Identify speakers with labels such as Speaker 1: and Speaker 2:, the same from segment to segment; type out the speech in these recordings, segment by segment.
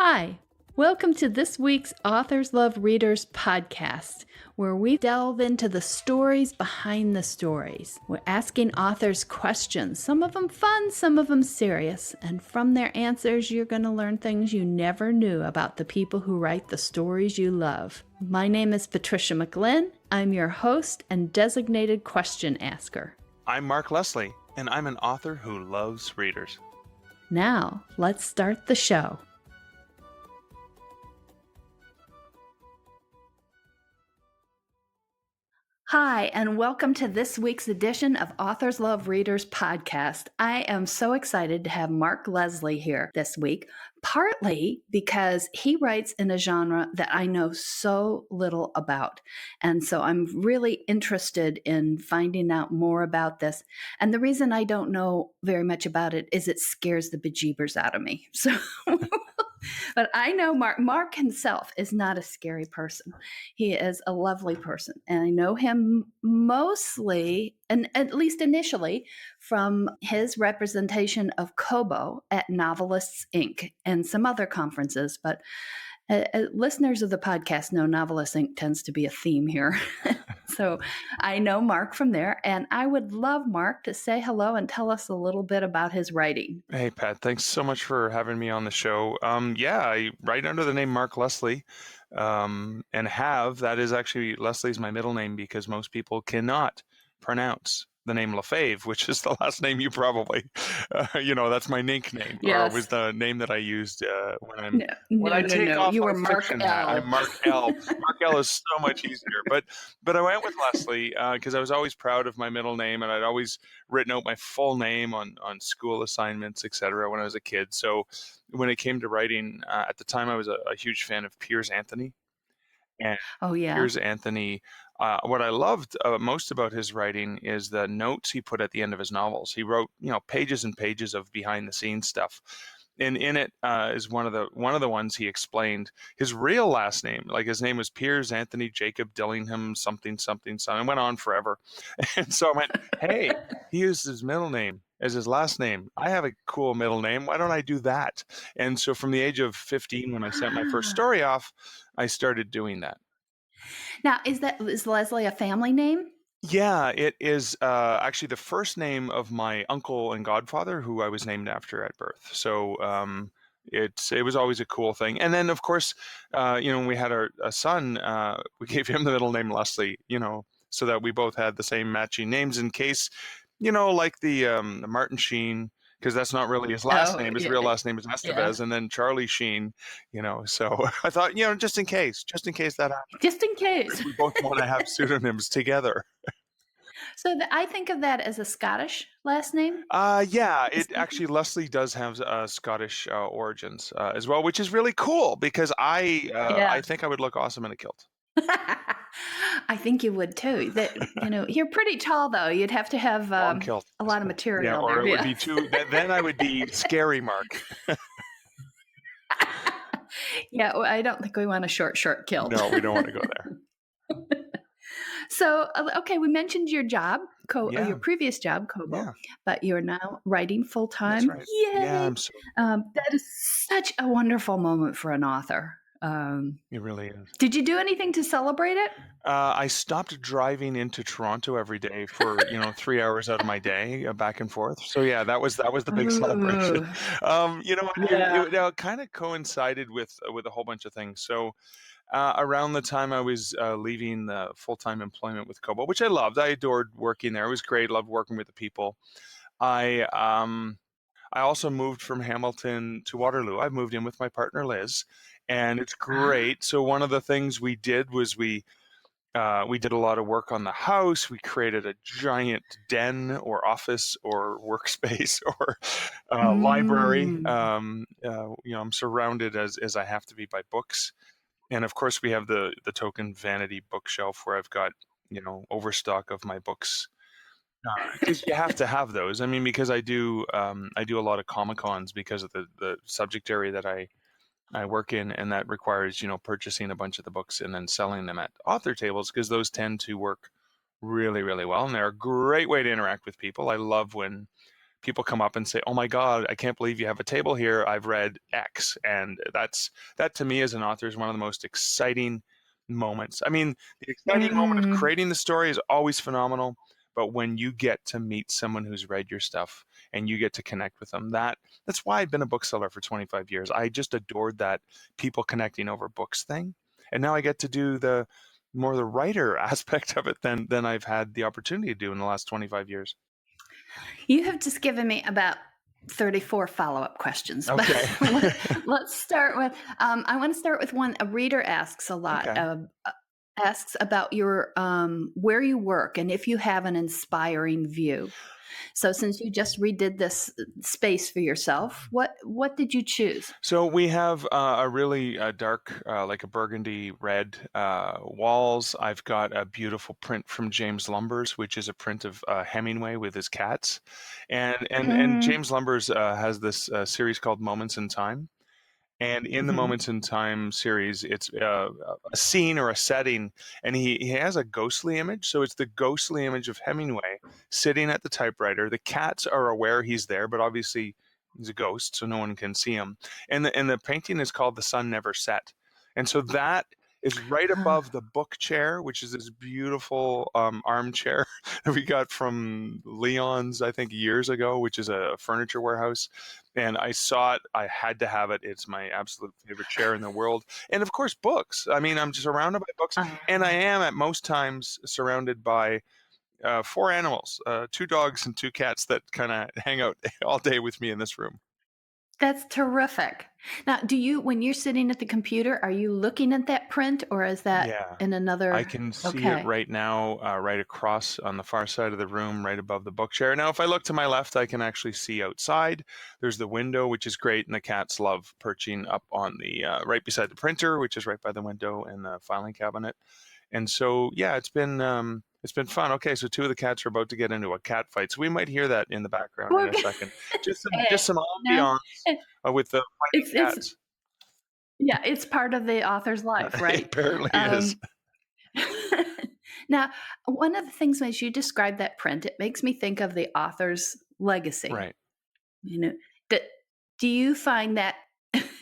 Speaker 1: Hi, welcome to this week's Authors Love Readers podcast, where we delve into the stories behind the stories. We're asking authors questions, some of them fun, some of them serious, and from their answers, you're going to learn things you never knew about the people who write the stories you love. My name is Patricia McLinn. I'm your host and designated question asker.
Speaker 2: I'm Mark Leslie, and I'm an author who loves readers.
Speaker 1: Now, let's start the show. Hi, and welcome to this week's edition of Authors Love Readers podcast. I am so excited to have Mark Leslie here this week, partly because he writes in a genre that I know so little about. And so I'm really interested in finding out more about this. And the reason I don't know very much about it is it scares the bejeebers out of me. So... But I know Mark himself is not a scary person. He is a lovely person. And I know him mostly, and at least initially, from his representation of Kobo at Novelists, Inc. and some other conferences. But listeners of the podcast know Novelists, Inc. tends to be a theme here. So I know Mark from there, and I would love Mark to say hello and tell us a little bit about his writing.
Speaker 2: Hey, Pat, thanks so much for having me on the show. I write under the name Mark Leslie, and that is actually, Leslie's my middle name because most people cannot pronounce the name Lefebvre, which is the last name you probably, that's my nickname.
Speaker 1: Yes.
Speaker 2: Or it was the name that I used when I take
Speaker 1: No.
Speaker 2: off
Speaker 1: You were
Speaker 2: my
Speaker 1: Mark
Speaker 2: fiction
Speaker 1: L.
Speaker 2: hat. I'm Mark L. Mark L is so much easier. But I went with Leslie because I was always proud of my middle name, and I'd always written out my full name on school assignments, etc. when I was a kid. So when it came to writing, at the time I was a huge fan of Piers Anthony. And Piers Anthony, what I loved most about his writing is the notes he put at the end of his novels. He wrote, pages and pages of behind-the-scenes stuff, and in it is one of the ones he explained his real last name. Like his name was Piers Anthony Jacob Dillingham something something something. It went on forever, and so I went, "Hey, he used his middle name as his last name. I have a cool middle name. Why don't I do that?" And so from the age of 15, when I sent my first story off, I started doing that.
Speaker 1: Now, is Leslie a family name?
Speaker 2: Yeah, it is actually the first name of my uncle and godfather, who I was named after at birth. So it was always a cool thing. And then, of course, when we had a son, we gave him the middle name Leslie, so that we both had the same matching names in case, like the Martin Sheen, because that's not really his last name. His real last name is Estevez, and then Charlie Sheen, so I thought, just in case that happens.
Speaker 1: Just in case.
Speaker 2: We both want to have pseudonyms together.
Speaker 1: So I think of that as a Scottish last name?
Speaker 2: Actually, Leslie does have Scottish origins as well, which is really cool because I think I would look awesome in a kilt.
Speaker 1: I think you would too. You're pretty tall though. You'd have to have a lot of material.
Speaker 2: Yeah, or it would be too. Then I would be scary, Mark.
Speaker 1: Yeah, well, I don't think we want a short kilt.
Speaker 2: No, we don't want to go there.
Speaker 1: So, okay, we mentioned your job, your previous job, Kobo, but you're now writing full time.
Speaker 2: That's right.
Speaker 1: Yay!
Speaker 2: Yeah,
Speaker 1: that is such a wonderful moment for an author.
Speaker 2: It really is.
Speaker 1: Did you do anything to celebrate it?
Speaker 2: I stopped driving into Toronto every day for 3 hours out of my day, back and forth. So yeah, that was the big celebration. It kind of coincided with a whole bunch of things. So around the time I was leaving the full-time employment with Kobo, which I loved, I adored working there. It was great. Loved working with the people. I also moved from Hamilton to Waterloo. I moved in with my partner Liz. And it's great. So one of the things we did was we did a lot of work on the house. We created a giant den or office or workspace or library. I'm surrounded as I have to be by books. And of course we have the token vanity bookshelf where I've got, overstock of my books. Because you have to have those. I mean, because I do a lot of Comic-Cons because of the subject area that I work in, and that requires, purchasing a bunch of the books and then selling them at author tables because those tend to work really, really well. And they're a great way to interact with people. I love when people come up and say, "Oh my God, I can't believe you have a table here. I've read X." And that to me as an author is one of the most exciting moments. I mean, the exciting moment of creating the story is always phenomenal, but when you get to meet someone who's read your stuff and you get to connect with them, that's why I've been a bookseller for 25 years. I just adored that people connecting over books thing. And now I get to do the writer aspect of it than I've had the opportunity to do in the last 25 years.
Speaker 1: You have just given me about 34 follow-up questions.
Speaker 2: Okay.
Speaker 1: Let's start with, I want to start with one a reader asks a lot.
Speaker 2: Okay.
Speaker 1: Asks about your where you work and if you have an inspiring view. So since you just redid this space for yourself, what did you choose?
Speaker 2: So we have a really dark, like a burgundy red walls. I've got a beautiful print from James Lumbers, which is a print of Hemingway with his cats. And James Lumbers has this series called Moments in Time. And in the Moments in Time series, it's a scene or a setting, and he has a ghostly image. So it's the ghostly image of Hemingway sitting at the typewriter. The cats are aware he's there, but obviously he's a ghost, so no one can see him. And the painting is called The Sun Never Set. And so that is right above the book chair, which is this beautiful armchair that we got from Leon's, I think, years ago, which is a furniture warehouse. And I saw it. I had to have it. It's my absolute favorite chair in the world. And of course, books. I mean, I'm just surrounded by books. And I am at most times surrounded by 4 animals, 2 dogs and 2 cats that kind of hang out all day with me in this room.
Speaker 1: That's terrific. Now, when you're sitting at the computer, are you looking at that print or is that in another?
Speaker 2: I can see it right now, right across on the far side of the room, right above the book chair. Now, if I look to my left, I can actually see outside. There's the window, which is great, and the cats love perching up on the right beside the printer, which is right by the window, and the filing cabinet. And so, yeah, it's been fun. Okay, so 2 of the cats are about to get into a cat fight, so we might hear that in the background in a second. Just some ambiance with the fighting cats.
Speaker 1: Yeah, it's part of the author's life, right?
Speaker 2: It apparently is.
Speaker 1: Now, one of the things as you describe that print, it makes me think of the author's legacy.
Speaker 2: Right.
Speaker 1: You know, do you find that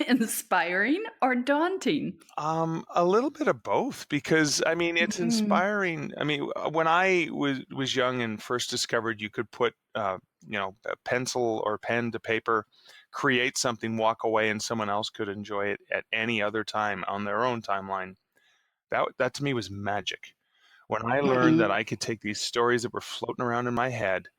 Speaker 1: inspiring or daunting?
Speaker 2: A little bit of both, because I mean it's inspiring. I mean, when I was young and first discovered you could put a pencil or pen to paper, create something, walk away, and someone else could enjoy it at any other time on their own timeline. That to me was magic. When I learned that I could take these stories that were floating around in my head,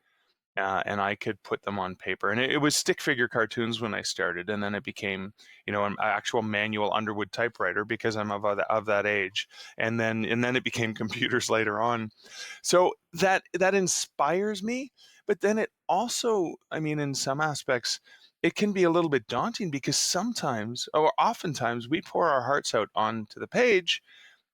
Speaker 2: and I could put them on paper. And it was stick figure cartoons when I started, and then it became, an actual manual Underwood typewriter because I'm of that age. And then it became computers later on. So that inspires me. But then it also, I mean, in some aspects, it can be a little bit daunting because sometimes, or oftentimes, we pour our hearts out onto the page.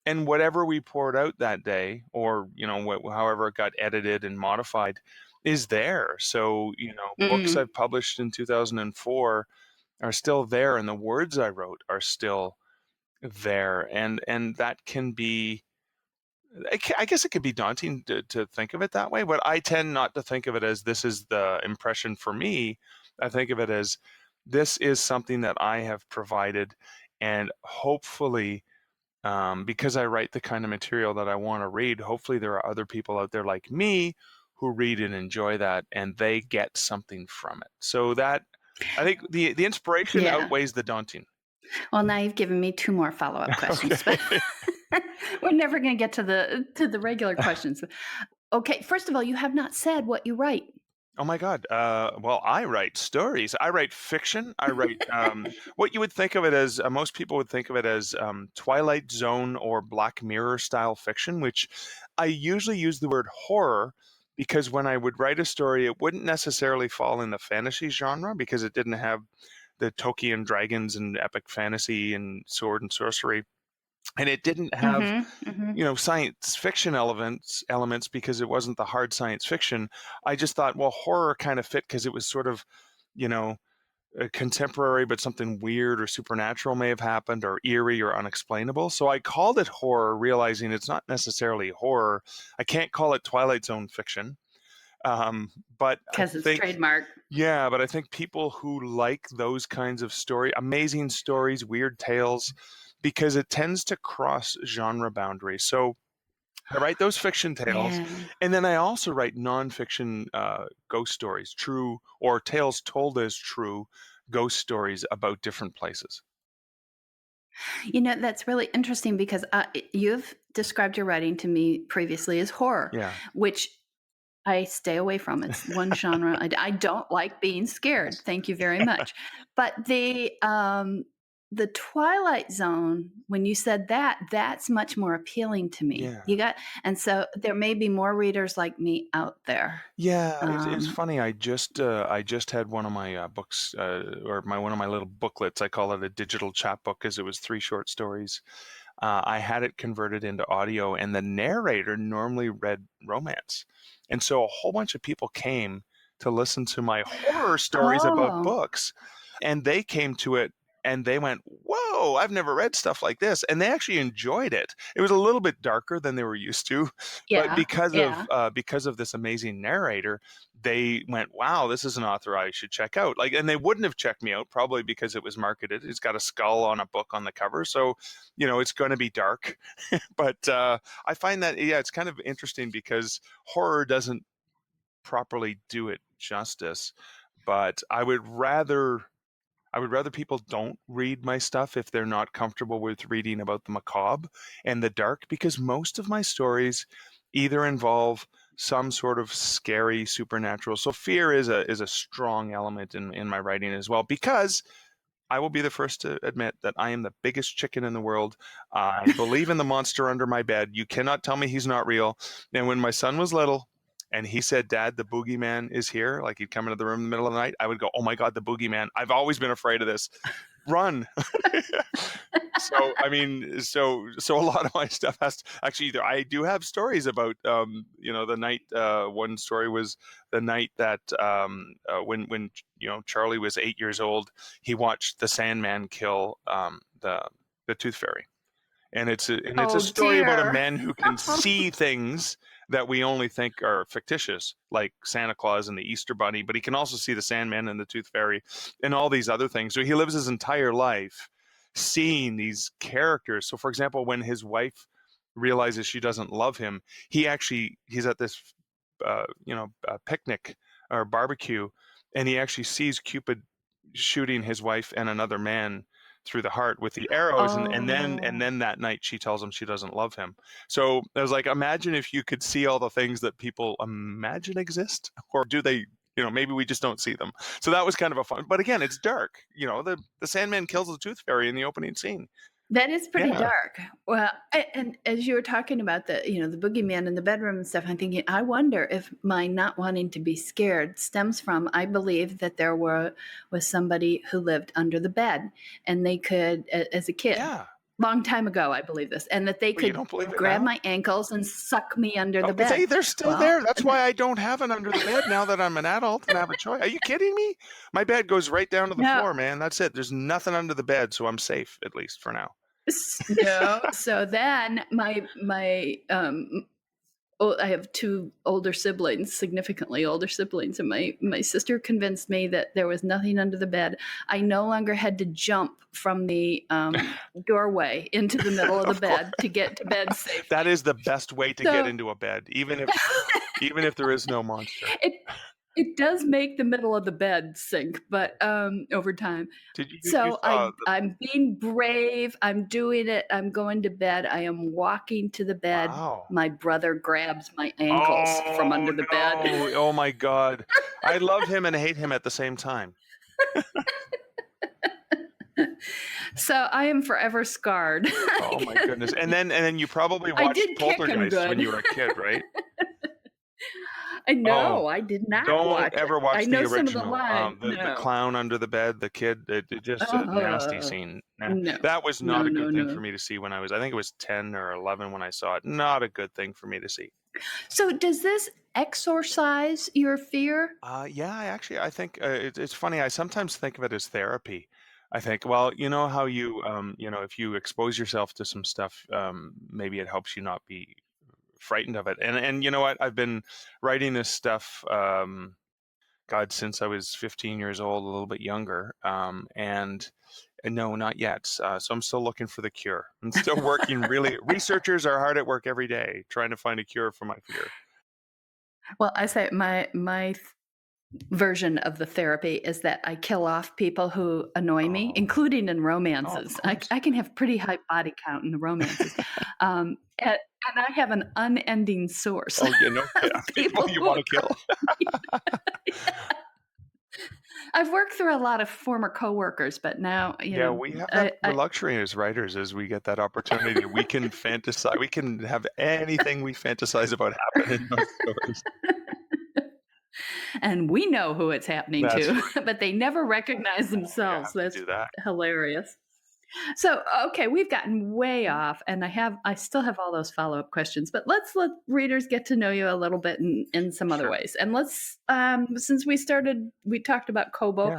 Speaker 2: And whatever we poured out that day, or however it got edited and modified, is there. So books I've published in 2004 are still there, and the words I wrote are still there, and that can be. I guess it could be daunting to think of it that way, but I tend not to think of it as this is the impression for me. I think of it as this is something that I have provided, and hopefully. Because I write the kind of material that I want to read, hopefully there are other people out there like me who read and enjoy that, and they get something from it. So that, I think the inspiration outweighs the daunting.
Speaker 1: Well, now you've given me 2 more follow-up questions.
Speaker 2: Okay.
Speaker 1: We're never going to get to the regular questions. Okay, first of all, you have not said what you write.
Speaker 2: Oh my God. Well, I write stories. I write fiction. I write what you would think of it as, most people would think of it as Twilight Zone or Black Mirror style fiction, which I usually use the word horror because when I would write a story, it wouldn't necessarily fall in the fantasy genre because it didn't have the Tolkien dragons and epic fantasy and sword and sorcery. And it didn't have, science fiction elements because it wasn't the hard science fiction. I just thought, well, horror kind of fit because it was sort of, contemporary, but something weird or supernatural may have happened, or eerie or unexplainable. So I called it horror, realizing it's not necessarily horror. I can't call it Twilight Zone fiction. But I
Speaker 1: Because it's
Speaker 2: think,
Speaker 1: trademark.
Speaker 2: yeah, but I think people who like those kinds of amazing stories, weird tales, because it tends to cross genre boundaries. So I write those fiction tales,
Speaker 1: Yeah.
Speaker 2: and then I also write nonfiction ghost stories, true or tales told as true ghost stories about different places.
Speaker 1: That's really interesting because you've described your writing to me previously as horror,
Speaker 2: Yeah.
Speaker 1: which I stay away from. It's one genre. I don't like being scared. Thank you very much. But the Twilight Zone, when you said that, that's much more appealing to me.
Speaker 2: Yeah.
Speaker 1: And so there may be more readers like me out there.
Speaker 2: Yeah, it's
Speaker 1: Um,
Speaker 2: funny. I just had one of my books, or one of my little booklets. I call it a digital chapbook because it was 3 short stories. I had it converted into audio, and the narrator normally read romance, and so a whole bunch of people came to listen to my horror stories about
Speaker 1: oh,
Speaker 2: books, and they came to it and they went, "Whoa, I've never read stuff like this," and they actually enjoyed it. It was a little bit darker than they were used to, but
Speaker 1: yeah, yeah.
Speaker 2: because of this amazing narrator, they went, "Wow, this is an author I should check out." Like, and they wouldn't have checked me out probably because it was marketed. It's got a skull on a book on the cover, so it's going to be dark. But I find that, yeah, it's kind of interesting because horror doesn't properly do it justice. But I would rather people don't read my stuff if they're not comfortable with reading about the macabre and the dark, because most of my stories either involve some sort of scary supernatural. So fear is a strong element in my writing as well, because I will be the first to admit that I am the biggest chicken in the world. I believe in the monster under my bed. You cannot tell me he's not real. And when my son was little and he said, "Dad, the boogeyman is here," like he'd come into the room in the middle of the night, I would go, "Oh my God, the boogeyman. I've always been afraid of this. Run." So I mean, so a lot of my stuff has to, actually, I do have stories about the night. One story was the night that when Charlie was 8 years old, he watched the Sandman kill the Tooth Fairy, and it's a
Speaker 1: Oh
Speaker 2: story about a
Speaker 1: dear.
Speaker 2: man who can see things that we only think are fictitious, like Santa Claus and the Easter Bunny, but he can also see the Sandman and the Tooth Fairy and all these other things. So he lives his entire life seeing these characters. So, for example, when his wife realizes she doesn't love him, he's at this picnic or barbecue, and he actually sees Cupid shooting his wife and another man through the heart with the arrows,
Speaker 1: Oh.
Speaker 2: and then that night she tells him she doesn't love him. So I was like, imagine if you could see all the things that people imagine exist, or do they? Maybe we just don't see them. So that was kind of a fun. But again, it's dark. The Sandman kills the Tooth Fairy in the opening scene.
Speaker 1: That is pretty
Speaker 2: Yeah,
Speaker 1: dark. Well, and as you were talking about the boogeyman in the bedroom and stuff, I'm thinking, I wonder if my not wanting to be scared stems from, I believe that there was somebody who lived under the bed, and they could, as a kid,
Speaker 2: yeah.
Speaker 1: long time ago, I believe this, and that they
Speaker 2: Well, you
Speaker 1: could
Speaker 2: don't believe it
Speaker 1: grab
Speaker 2: now?
Speaker 1: my ankles and suck me under
Speaker 2: Oh,
Speaker 1: the bed.
Speaker 2: they're still
Speaker 1: Well,
Speaker 2: there. That's why I don't have it under the bed now that I'm an adult and have a choice. Are you kidding me? My bed goes right down to the
Speaker 1: no,
Speaker 2: floor, man. That's it. There's nothing under the bed, so I'm safe, at least for now.
Speaker 1: no. So then I have two older siblings, significantly older siblings, and my sister convinced me that there was nothing under the bed. I no longer had to jump from the doorway into the middle of the
Speaker 2: Of course.
Speaker 1: bed to get to bed
Speaker 2: That
Speaker 1: safely.
Speaker 2: is the best way to get
Speaker 1: So
Speaker 2: into a bed, even if there is no monster.
Speaker 1: it it does make the middle of the bed sink, but over time.
Speaker 2: Did you
Speaker 1: So
Speaker 2: saw
Speaker 1: I'm being brave. I'm doing it. I'm going to bed. I am walking to the bed.
Speaker 2: wow.
Speaker 1: My brother grabs my ankles from
Speaker 2: Oh
Speaker 1: under the bed.
Speaker 2: no. Oh my God. I love him and hate him at the same time.
Speaker 1: So I am forever scarred.
Speaker 2: Oh my goodness. And then you probably
Speaker 1: I
Speaker 2: watched
Speaker 1: did kick him
Speaker 2: Poltergeist when
Speaker 1: good.
Speaker 2: you were a kid, right?
Speaker 1: I
Speaker 2: Oh,
Speaker 1: know. I did not
Speaker 2: don't
Speaker 1: watch it.
Speaker 2: ever
Speaker 1: I
Speaker 2: watch the
Speaker 1: know some of the
Speaker 2: original.
Speaker 1: lines.
Speaker 2: The
Speaker 1: No.
Speaker 2: clown under the bed, the kid, just a nasty
Speaker 1: Uh,
Speaker 2: scene.
Speaker 1: no.
Speaker 2: That was not
Speaker 1: No,
Speaker 2: a good
Speaker 1: no,
Speaker 2: thing for
Speaker 1: no.
Speaker 2: me to see when I think it was 10 or 11 when I saw it. Not a good thing for me to see.
Speaker 1: So does this exorcise your fear?
Speaker 2: Yeah, I think it's funny. I sometimes think of it as therapy. I think, well, you know how if you expose yourself to some stuff, maybe it helps you not be frightened of it. And you know what? I've been writing this stuff, God, since I was 15 years old, a little bit younger. And no, not yet. So I'm still looking for the cure. I'm still working really. Researchers are hard at work every day trying to find a cure for my fear.
Speaker 1: Well, I say my version of the therapy is that I kill off people who annoy me, including in romances. I can have pretty high body count in the romances. And I have an unending source.
Speaker 2: Oh, you know, people you want to kill.
Speaker 1: I've worked through a lot of former coworkers, but now, you know.
Speaker 2: We have that luxury as writers as we get that opportunity. We can fantasize. We can have anything we fantasize about happen in those stories.
Speaker 1: And we know who it's happening to, but they never recognize themselves. That's hilarious. So, okay, we've gotten way off, and I still have all those follow-up questions, but let's let readers get to know you a little bit in some other ways. And let's, since we talked about Kobo,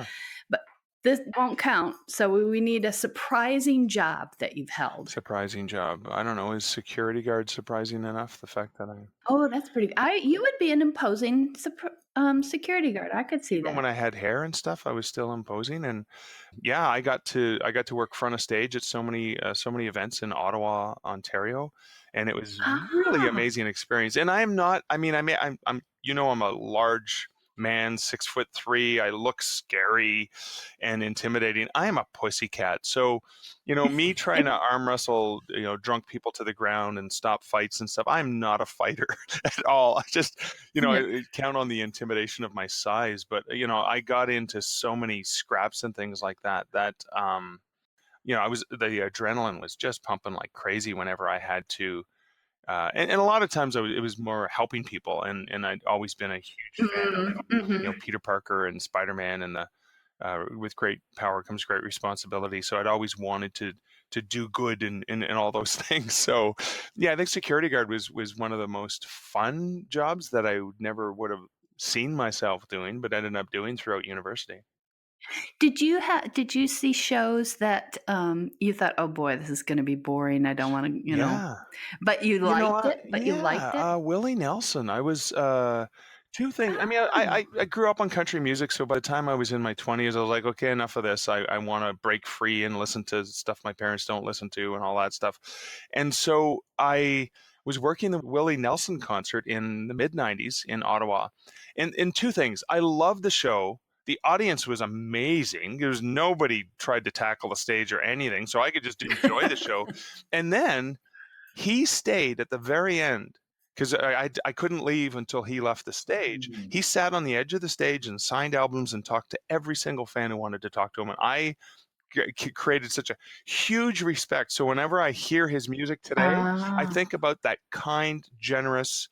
Speaker 1: but this won't count. So we need a surprising job that you've held.
Speaker 2: Surprising job. I don't know. Is security guard surprising enough? The fact that
Speaker 1: Oh, that's pretty. You would be an imposing security guard. I could see that.
Speaker 2: When I had hair and stuff, I was still imposing, and I got to work front of stage at so many events in Ottawa, Ontario, and it was really amazing experience. And I'm not. I mean, I'm a large man, 6'3". I look scary and intimidating. I am a pussycat. So, me trying to arm wrestle, drunk people to the ground and stop fights and stuff. I'm not a fighter at all. I just, I count on the intimidation of my size. But, I got into so many scraps and things like that, the adrenaline was just pumping like crazy whenever I had to. And a lot of times it was more helping people, and I'd always been a huge fan of Peter Parker and Spider-Man, and with great power comes great responsibility. So I'd always wanted to do good in all those things. So I think security guard was one of the most fun jobs that I never would have seen myself doing, but ended up doing throughout university.
Speaker 1: Did you see shows that you thought, oh boy, this is going to be boring, I don't want to, know, but you liked it? But you liked it?
Speaker 2: Willie Nelson. I was two things. I mean, I grew up on country music, so by the time I was in my 20s, I was like, okay, enough of this. I want to break free and listen to stuff my parents don't listen to and all that stuff. And so I was working the Willie Nelson concert in the mid-90s in Ottawa. And two things. I loved the show. The audience was amazing. There was nobody tried to tackle the stage or anything, so I could just enjoy the show. And then he stayed at the very end because I couldn't leave until he left the stage. He sat on the edge of the stage and signed albums and talked to every single fan who wanted to talk to him. And I created such a huge respect. So whenever I hear his music today, I think about that kind, generous,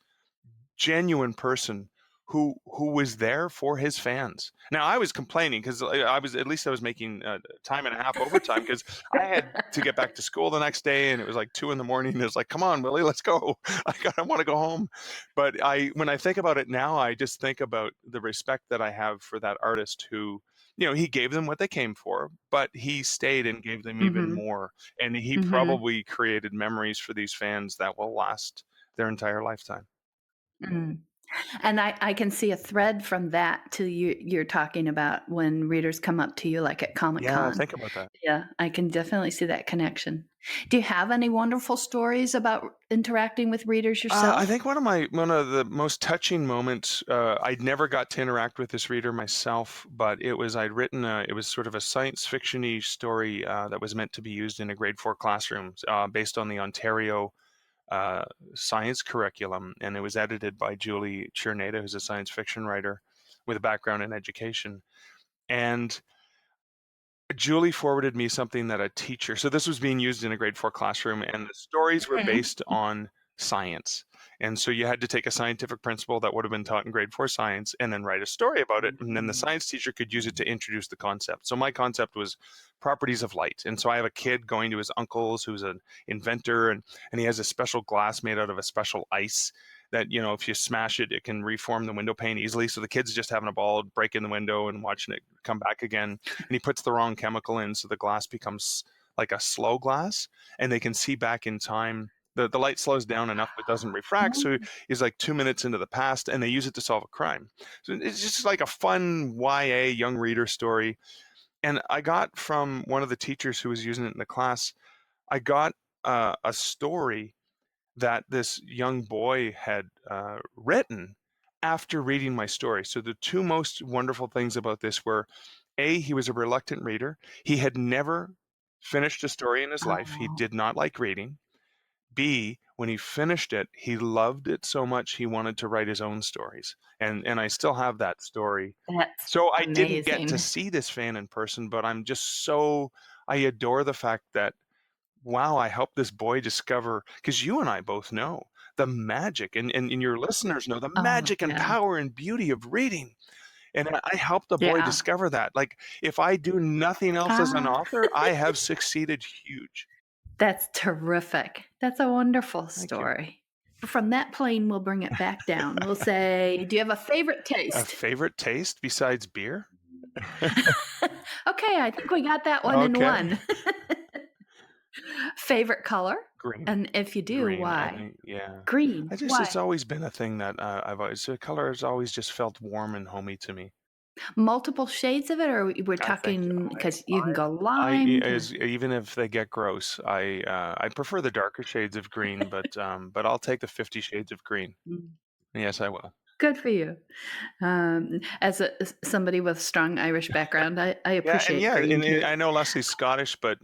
Speaker 2: genuine person who was there for his fans. Now I was complaining because I was making time and a half overtime because I had to get back to school the next day, and it was like 2 a.m. It was like, come on, Willie, let's go. I want to go home. But when I think about it now, I just think about the respect that I have for that artist who, he gave them what they came for, but he stayed and gave them even more. And he probably created memories for these fans that will last their entire lifetime.
Speaker 1: And I can see a thread from that to you're talking about when readers come up to you like at Comic-Con.
Speaker 2: Yeah, think about that.
Speaker 1: Yeah, I can definitely see that connection. Do you have any wonderful stories about interacting with readers yourself?
Speaker 2: I think one of the most touching moments, I never got to interact with this reader myself, but it was sort of a science fiction-y story that was meant to be used in a grade 4 classroom based on the Ontario science curriculum, and it was edited by Julie Cherneda, who's a science fiction writer with a background in education. And Julie forwarded me something that a teacher, so this was being used in a grade 4 classroom, and the stories were based on science. And so you had to take a scientific principle that would have been taught in grade 4 science and then write a story about it. And then the science teacher could use it to introduce the concept. So my concept was properties of light. And so I have a kid going to his uncle's who's an inventor, and he has a special glass made out of a special ice that, if you smash it, it can reform the window pane easily. So the kid's just having a ball, breaking the window and watching it come back again. And he puts the wrong chemical in, so the glass becomes like a slow glass, and they can see back in time the light slows down enough but doesn't refract, so he's like 2 minutes into the past, and they use it to solve a crime. So it's just like a fun YA young reader story. And I got from one of the teachers who was using it in the class, I got a story that this young boy had written after reading my story. So the two most wonderful things about this were, A, he was a reluctant reader. He had never finished a story in his life. He did not like reading. B, when he finished it, he loved it so much he wanted to write his own stories. And I still have that story.
Speaker 1: That's
Speaker 2: so I didn't get to
Speaker 1: amazing.
Speaker 2: see this fan in person, but I'm just I adore the fact that, wow, I helped this boy discover, because you and I both know the magic, and your listeners know the magic and
Speaker 1: Yeah.
Speaker 2: power and beauty of reading. And I helped the boy
Speaker 1: Yeah.
Speaker 2: discover that. Like, if I do nothing else as an author, I have succeeded huge.
Speaker 1: That's terrific. That's a wonderful
Speaker 2: Thank you.
Speaker 1: story. From that plane, we'll bring it back down. We'll say, do you have a favorite taste?
Speaker 2: A favorite taste besides beer?
Speaker 1: Okay, I think we got that one in one. Favorite color?
Speaker 2: Green.
Speaker 1: And if you do,
Speaker 2: Green,
Speaker 1: why?
Speaker 2: Yeah.
Speaker 1: Green. Why?
Speaker 2: It's always been a thing that the color has always just felt warm and homey to me.
Speaker 1: Multiple shades of it, or we're talking because you can go lime?
Speaker 2: Even if they get gross, I prefer the darker shades of green, but I'll take the 50 shades of green. Yes, I will.
Speaker 1: Good for you. As somebody with strong Irish background, I appreciate green too.
Speaker 2: I know Leslie's Scottish, but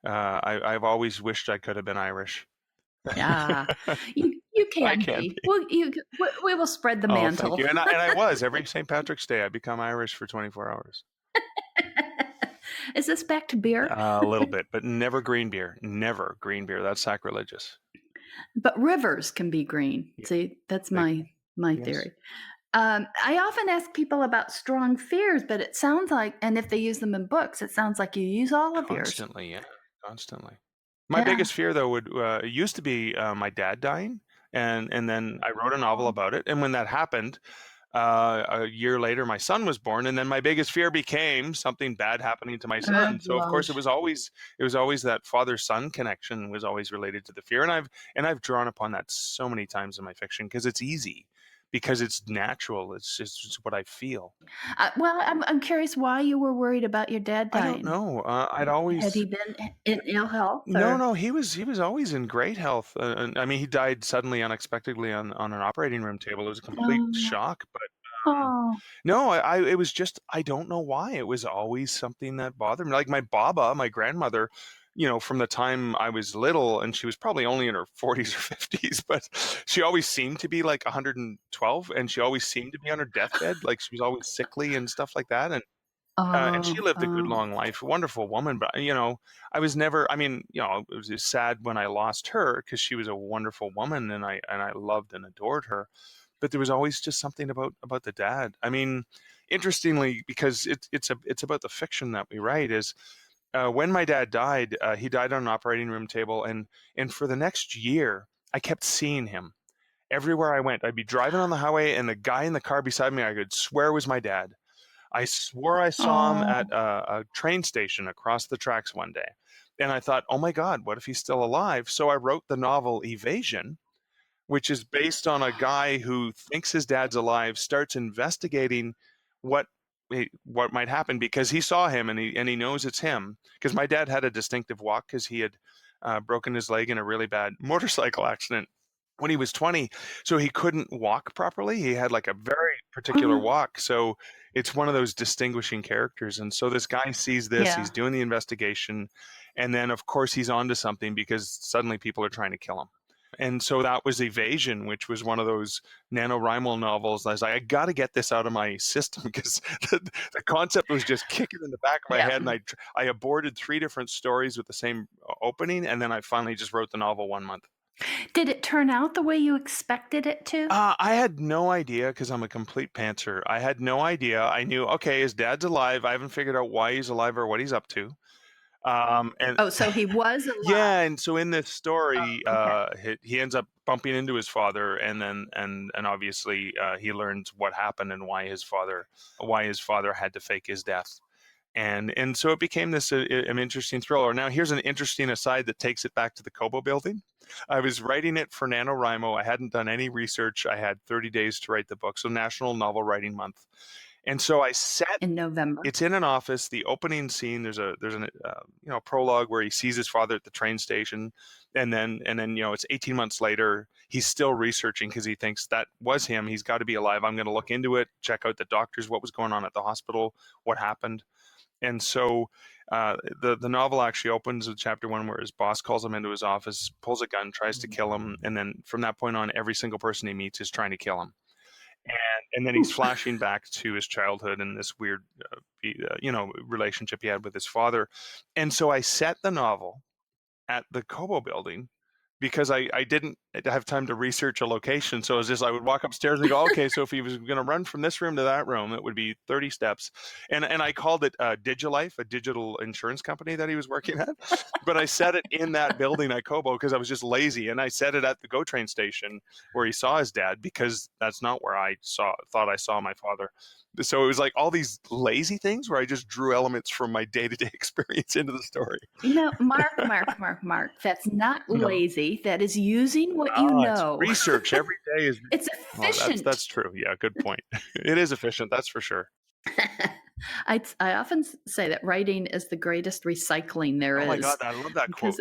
Speaker 2: I've always wished I could have been Irish.
Speaker 1: Yeah, you can be. We will spread the mantle.
Speaker 2: Thank you. And I was every St. Patrick's Day. I become Irish for 24 hours.
Speaker 1: Is this back to beer?
Speaker 2: A little bit, but never green beer. Never green beer. That's sacrilegious.
Speaker 1: But rivers can be green. Yeah. See, that's my theory. I often ask people about strong fears, but it sounds like, and if they use them in books, it sounds like you use all of yours.
Speaker 2: Constantly. My biggest fear, though, used to be my dad dying, and then I wrote a novel about it. And when that happened, a year later, my son was born, and then my biggest fear became something bad happening to my son. So of course, it was always that father-son connection was always related to the fear, and I've drawn upon that so many times in my fiction because it's easy. Because it's natural. It's just what I feel.
Speaker 1: Well, I'm curious why you were worried about your dad dying.
Speaker 2: I don't know. I'd always...
Speaker 1: Had he been in ill health?
Speaker 2: No. He was always in great health. I mean, he died suddenly, unexpectedly on an operating room table. It was a complete shock. But no, it was just, I don't know why. It was always something that bothered me. Like my Baba, my grandmother, from the time I was little, and she was probably only in her 40s or 50s, but she always seemed to be like 112, and she always seemed to be on her deathbed. Like she was always sickly and stuff like that. And she lived a good long life, a wonderful woman. But, I was never, it was sad when I lost her because she was a wonderful woman and I loved and adored her. But there was always just something about the dad. I mean, interestingly, because it's about the fiction that we write, is when my dad died, he died on an operating room table. And for the next year, I kept seeing him everywhere I went. I'd be driving on the highway and the guy in the car beside me, I could swear was my dad. I swore I saw him at a train station across the tracks one day. And I thought, oh my God, what if he's still alive? So I wrote the novel Evasion, which is based on a guy who thinks his dad's alive, starts investigating what might happen because he saw him and he knows it's him. Because my dad had a distinctive walk because he had broken his leg in a really bad motorcycle accident when he was 20. So he couldn't walk properly. He had like a very particular walk. So it's one of those distinguishing characters. And so this guy sees this, he's doing the investigation. And then of course he's onto something because suddenly people are trying to kill him. And so that was Evasion, which was one of those NaNoWriMo novels. I was like, I got to get this out of my system because the concept was just kicking in the back of my head. And I aborted 3 different stories with the same opening. And then I finally just wrote the novel 1 month.
Speaker 1: Did it turn out the way you expected it to?
Speaker 2: I had no idea because I'm a complete pantser. I had no idea. I knew, okay, his dad's alive. I haven't figured out why he's alive or what he's up to.
Speaker 1: So he was alive.
Speaker 2: Yeah, and so in this story, he ends up bumping into his father, and then and obviously he learns what happened and why his father had to fake his death. And so it became this an interesting thriller. Now, here's an interesting aside that takes it back to the Kobo building. I was writing it for NaNoWriMo. I hadn't done any research. I had 30 days to write the book, so National Novel Writing Month. And so I sat
Speaker 1: in November.
Speaker 2: It's in an office. The opening scene, there's an prologue where he sees his father at the train station, and then it's 18 months later. He's still researching because he thinks that was him. He's got to be alive. I'm going to look into it, check out the doctors, what was going on at the hospital, what happened. And so the novel actually opens with chapter 1 where his boss calls him into his office, pulls a gun, tries to kill him, and then from that point on, every single person he meets is trying to kill him. And then he's flashing back to his childhood and this weird, relationship he had with his father. And so I set the novel at the Kobo building because I didn't have time to research a location. So it was just, I would walk upstairs and go, okay, so if he was going to run from this room to that room, it would be 30 steps. And I called it Digilife, a digital insurance company that he was working at. But I set it in that building at Kobo because I was just lazy. And I set it at the GO train station where he saw his dad, because that's not where I thought I saw my father. So it was like all these lazy things where I just drew elements from my day-to-day experience into the story.
Speaker 1: Mark. That's not lazy. That is using what you know.
Speaker 2: It's research every day is.
Speaker 1: It's efficient.
Speaker 2: That's true. Yeah, good point. It is efficient. That's for sure.
Speaker 1: I often say that writing is the greatest recycling there is.
Speaker 2: Oh my God, I love that quote.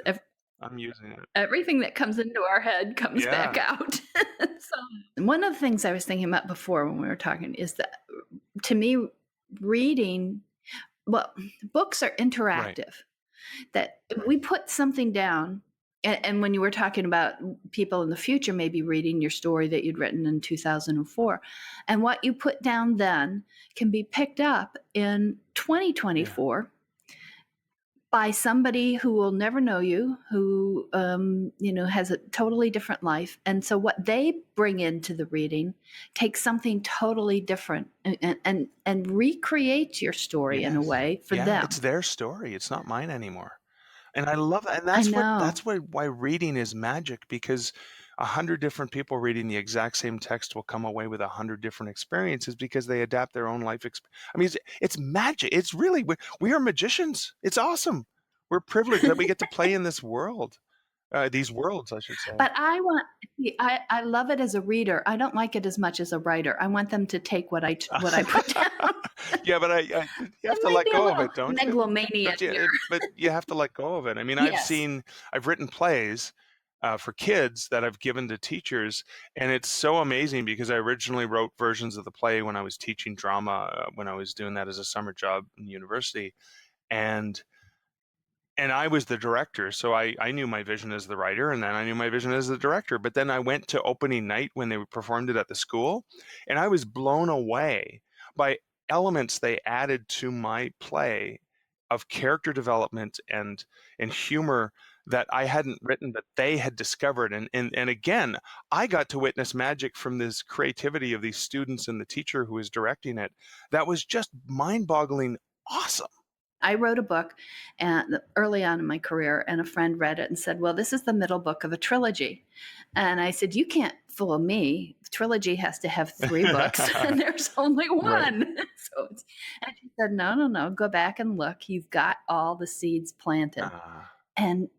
Speaker 2: I'm using it.
Speaker 1: Everything that comes into our head comes back out. So one of the things I was thinking about before when we were talking is that, to me, reading, books are interactive. Right. That we put something down, and when you were talking about people in the future maybe reading your story that you'd written in 2004, and what you put down then can be picked up in 2024. Yeah. By somebody who will never know you, who has a totally different life, and so what they bring into the reading takes something totally different and recreates your story in a way for them.
Speaker 2: It's their story. It's not mine anymore, and I love that. And that's why reading is magic, because 100 different people reading the exact same text will come away with 100 different experiences because they adapt their own life experience. I mean, it's magic. It's really, we are magicians. It's awesome. We're privileged that we get to play in this world, these worlds, I should say.
Speaker 1: But I love it as a reader. I don't like it as much as a writer. I want them to take what I put down.
Speaker 2: Yeah, but you have to let go of it, don't you?
Speaker 1: Megalomania.
Speaker 2: But you have to let go of it. I mean, I've written plays for kids that I've given to teachers, and it's so amazing because I originally wrote versions of the play when I was teaching drama, when I was doing that as a summer job in university, and I was the director, so I knew my vision as the writer, and then I knew my vision as the director. But then I went to opening night when they performed it at the school, and I was blown away by elements they added to my play of character development and humor that I hadn't written, but they had discovered. And again, I got to witness magic from this creativity of these students and the teacher who was directing it. That was just mind-boggling awesome.
Speaker 1: I wrote a book early on in my career, and a friend read it and said, well, this is the middle book of a trilogy. And I said, you can't fool me. The trilogy has to have 3 books, and there's only one. Right. And she said, no, go back and look. You've got all the seeds planted. And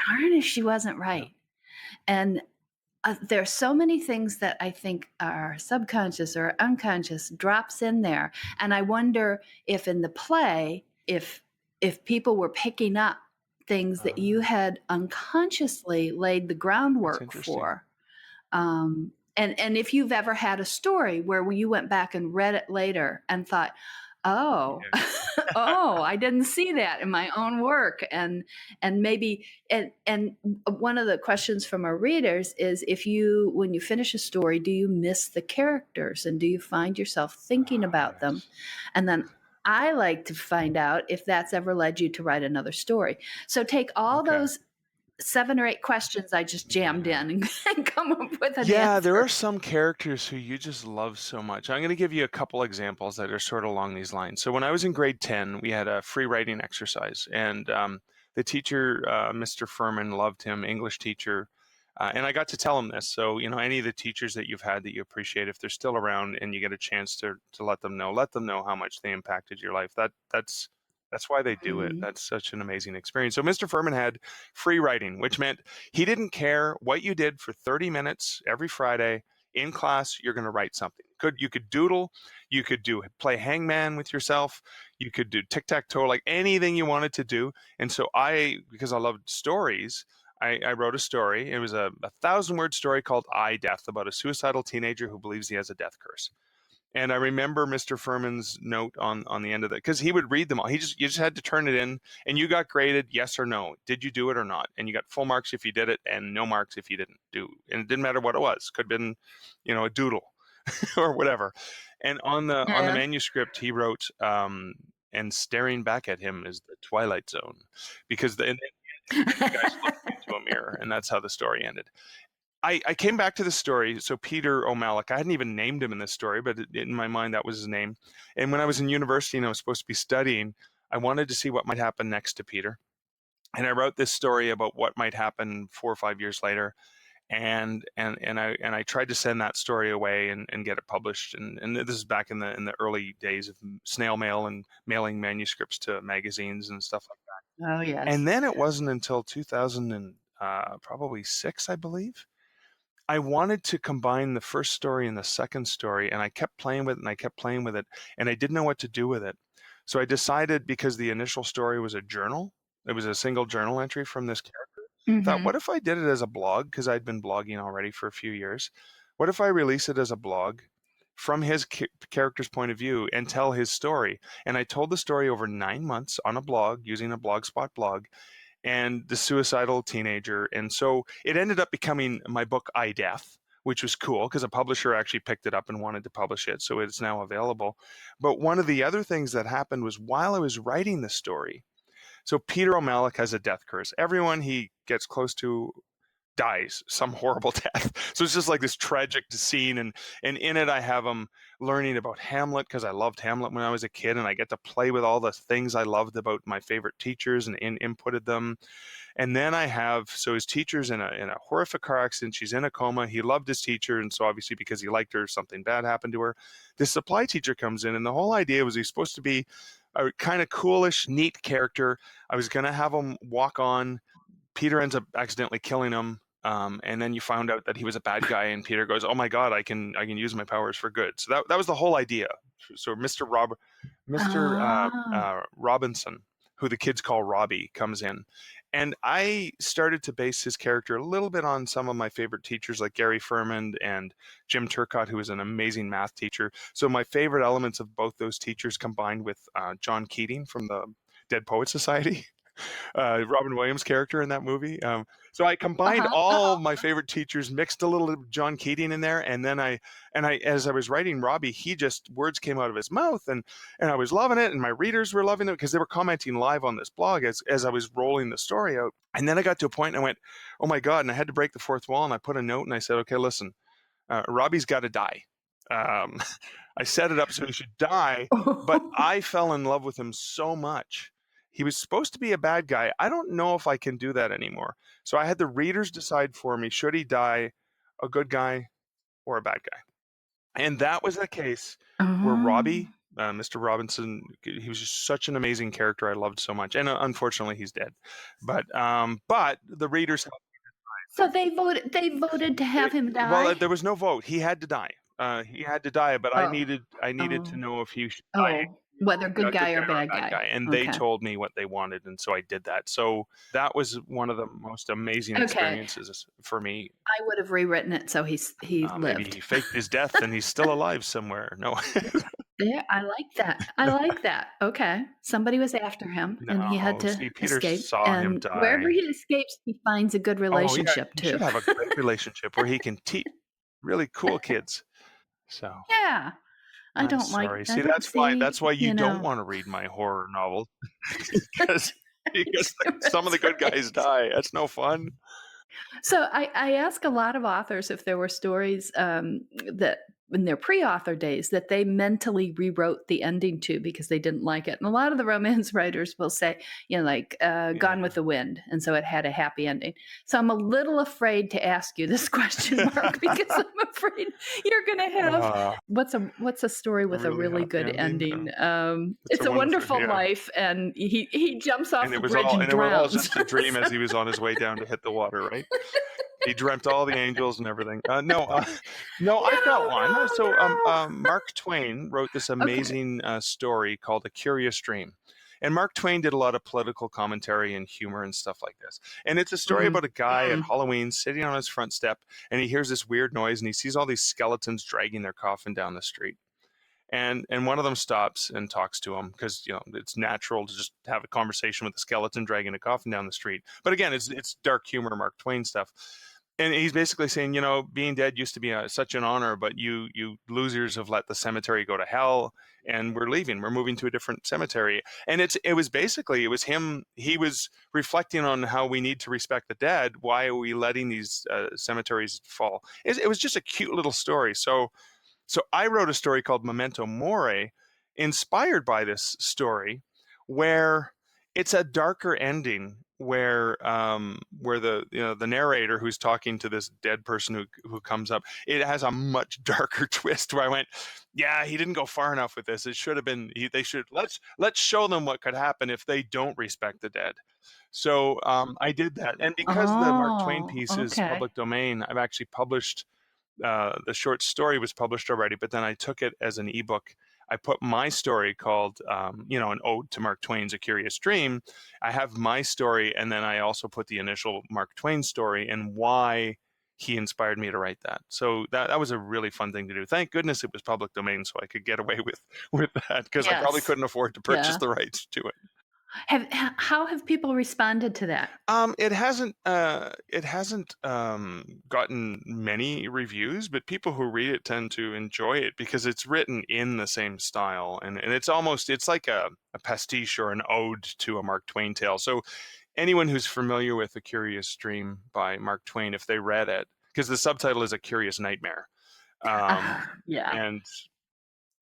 Speaker 1: darn if she wasn't right. And there's so many things that I think are subconscious or unconscious drops in there. And I wonder if in the play, if people were picking up things that you had unconsciously laid the groundwork for. And if you've ever had a story where you went back and read it later and thought, oh, I didn't see that in my own work. And maybe, and one of the questions from our readers is, when you finish a story, do you miss the characters, and do you find yourself thinking about them? And then I like to find out if that's ever led you to write another story. So take all those 7 or 8 questions I just jammed in and come up with an answer.
Speaker 2: Yeah, there are some characters who you just love so much. I'm going to give you a couple examples that are sort of along these lines. So when I was in grade 10, we had a free writing exercise, and the teacher, Mr. Ferman, loved him, English teacher. And I got to tell him this. So, any of the teachers that you've had that you appreciate, if they're still around and you get a chance to let them know how much they impacted your life. That's That's why they do it. That's such an amazing experience. So Mr. Ferman had free writing, which meant he didn't care what you did for 30 minutes every Friday in class. You're going to write something. You could doodle, you could play hangman with yourself, you could do tic-tac-toe, like anything you wanted to do. And so because I loved stories, I wrote a story. It was a 1,000-word story called I, Death, about a suicidal teenager who believes he has a death curse. And I remember Mr. Ferman's note on the end of it, because he would read them all. You just had to turn it in, and you got graded yes or no. Did you do it or not? And you got full marks if you did it, and no marks if you didn't do. And it didn't matter what it was. Could have been, a doodle or whatever. And on the manuscript, he wrote, and staring back at him is the Twilight Zone, because the guys looked into a mirror, and that's how the story ended. I came back to the story. So Peter O'Malley, I hadn't even named him in this story, but in my mind, that was his name. And when I was in university and I was supposed to be studying, I wanted to see what might happen next to Peter. And I wrote this story about what might happen 4 or 5 years later. And I tried to send that story away and get it published. And this is back in the early days of snail mail and mailing manuscripts to magazines and stuff like that.
Speaker 1: Oh, yes.
Speaker 2: And then it wasn't until 2000 and probably 6, I believe, I wanted to combine the first story and the second story, and I kept playing with it, and I didn't know what to do with it. So I decided, because the initial story was a journal, it was a single journal entry from this character, thought, what if I did it as a blog? Because I'd been blogging already for a few years. What if I release it as a blog from his character's point of view and tell his story? And I told the story over 9 months on a blog using a Blogspot blog, and the suicidal teenager. And so it ended up becoming my book, I, Death, which was cool because a publisher actually picked it up and wanted to publish it. So it's now available. But one of the other things that happened was, while I was writing the story, so Peter O'Malley has a death curse. Everyone he gets close to dies some horrible death. So it's just like this tragic scene, and in it I have him learning about Hamlet, because I loved Hamlet when I was a kid, and I get to play with all the things I loved about my favorite teachers and inputted them. And then I have, so his teacher's in a horrific car accident. She's in a coma. He loved his teacher, and so obviously because he liked her, something bad happened to her. This supply teacher comes in, and the whole idea was he's supposed to be a kind of coolish, neat character. I was going to have him walk on. Peter ends up accidentally killing him. And then you found out that he was a bad guy, and Peter goes, "Oh my God, I can use my powers for good." So that was the whole idea. So Mr. Robinson, who the kids call Robbie, comes in, and I started to base his character a little bit on some of my favorite teachers, like Gary Ferman and Jim Turcotte, who was an amazing math teacher. So my favorite elements of both those teachers combined with John Keating from the Dead Poets Society. Robin Williams' character in that movie. So I combined all my favorite teachers, mixed a little of John Keating in there, and then as I was writing Robbie, words came out of his mouth, and I was loving it, and my readers were loving it because they were commenting live on this blog as I was rolling the story out. And then I got to a point and I went, "Oh my God," and I had to break the fourth wall, and I put a note and I said, "Okay, listen, Robbie's got to die." I set it up so he should die, but I fell in love with him so much. He was supposed to be a bad guy. I don't know if I can do that anymore. So I had the readers decide for me, should he die a good guy or a bad guy? And that was the case where Robbie, Mr. Robinson, he was just such an amazing character I loved so much. And unfortunately, he's dead. But the readers...
Speaker 1: So they voted to have him die?
Speaker 2: Well, there was no vote. He had to die. He had to die, but I needed to know if he should die.
Speaker 1: Whether good guy or bad guy.
Speaker 2: And they told me what they wanted, and so I did that. So that was one of the most amazing experiences for me.
Speaker 1: I would have rewritten it so he lived.
Speaker 2: Maybe he faked his death and he's still alive somewhere. No.
Speaker 1: Yeah, I like that. Okay. Somebody was after him, and he had to escape.
Speaker 2: Saw him die.
Speaker 1: Wherever he escapes, he finds a good relationship, too.
Speaker 2: He should have a great relationship where he can teach really cool kids. So
Speaker 1: yeah. I don't
Speaker 2: sorry.
Speaker 1: like.
Speaker 2: See, that's why you don't want to read my horror novels, because some of the good guys die. That's no fun.
Speaker 1: So I ask a lot of authors if there were stories that in their pre-author days that they mentally rewrote the ending to because they didn't like it. And a lot of the romance writers will say, like Gone with the Wind. And so it had a happy ending. So I'm a little afraid to ask you this question, Mark, because I'm afraid you're going to have what's a story with a really good ending? It's a Wonderful Life, and he jumps off the bridge and drowns.
Speaker 2: It was all just a dream as he was on his way down to hit the water, right? He dreamt all the angels and everything. I've got one. So Mark Twain wrote this amazing story called A Curious Dream. And Mark Twain did a lot of political commentary and humor and stuff like this. And it's a story about a guy at Halloween sitting on his front step, and he hears this weird noise, and he sees all these skeletons dragging their coffin down the street. And one of them stops and talks to him because it's natural to just have a conversation with a skeleton dragging a coffin down the street. But again, it's dark humor, Mark Twain stuff. And he's basically saying, being dead used to be such an honor, but you losers have let the cemetery go to hell, and we're leaving. We're moving to a different cemetery. And it was him. He was reflecting on how we need to respect the dead. Why are we letting these cemeteries fall? It was just a cute little story. So I wrote a story called Memento Mori, inspired by this story, where it's a darker ending, where the narrator who's talking to this dead person who comes up, it has a much darker twist where I went, yeah, he didn't go far enough with this. It should have been, let's show them what could happen if they don't respect the dead. So I did that. And because the Mark Twain piece is public domain, I've actually published, the short story was published already, but then I took it as an ebook. I put my story called, an ode to Mark Twain's A Curious Dream. I have my story, and then I also put the initial Mark Twain story and why he inspired me to write that. So that was a really fun thing to do. Thank goodness it was public domain, so I could get away with that, because I probably couldn't afford to purchase the rights to it.
Speaker 1: How have people responded to that?
Speaker 2: It hasn't gotten many reviews, but people who read it tend to enjoy it because it's written in the same style, and it's like a pastiche or an ode to a Mark Twain tale. So anyone who's familiar with A Curious Dream by Mark Twain, if they read it, because the subtitle is A Curious Nightmare, and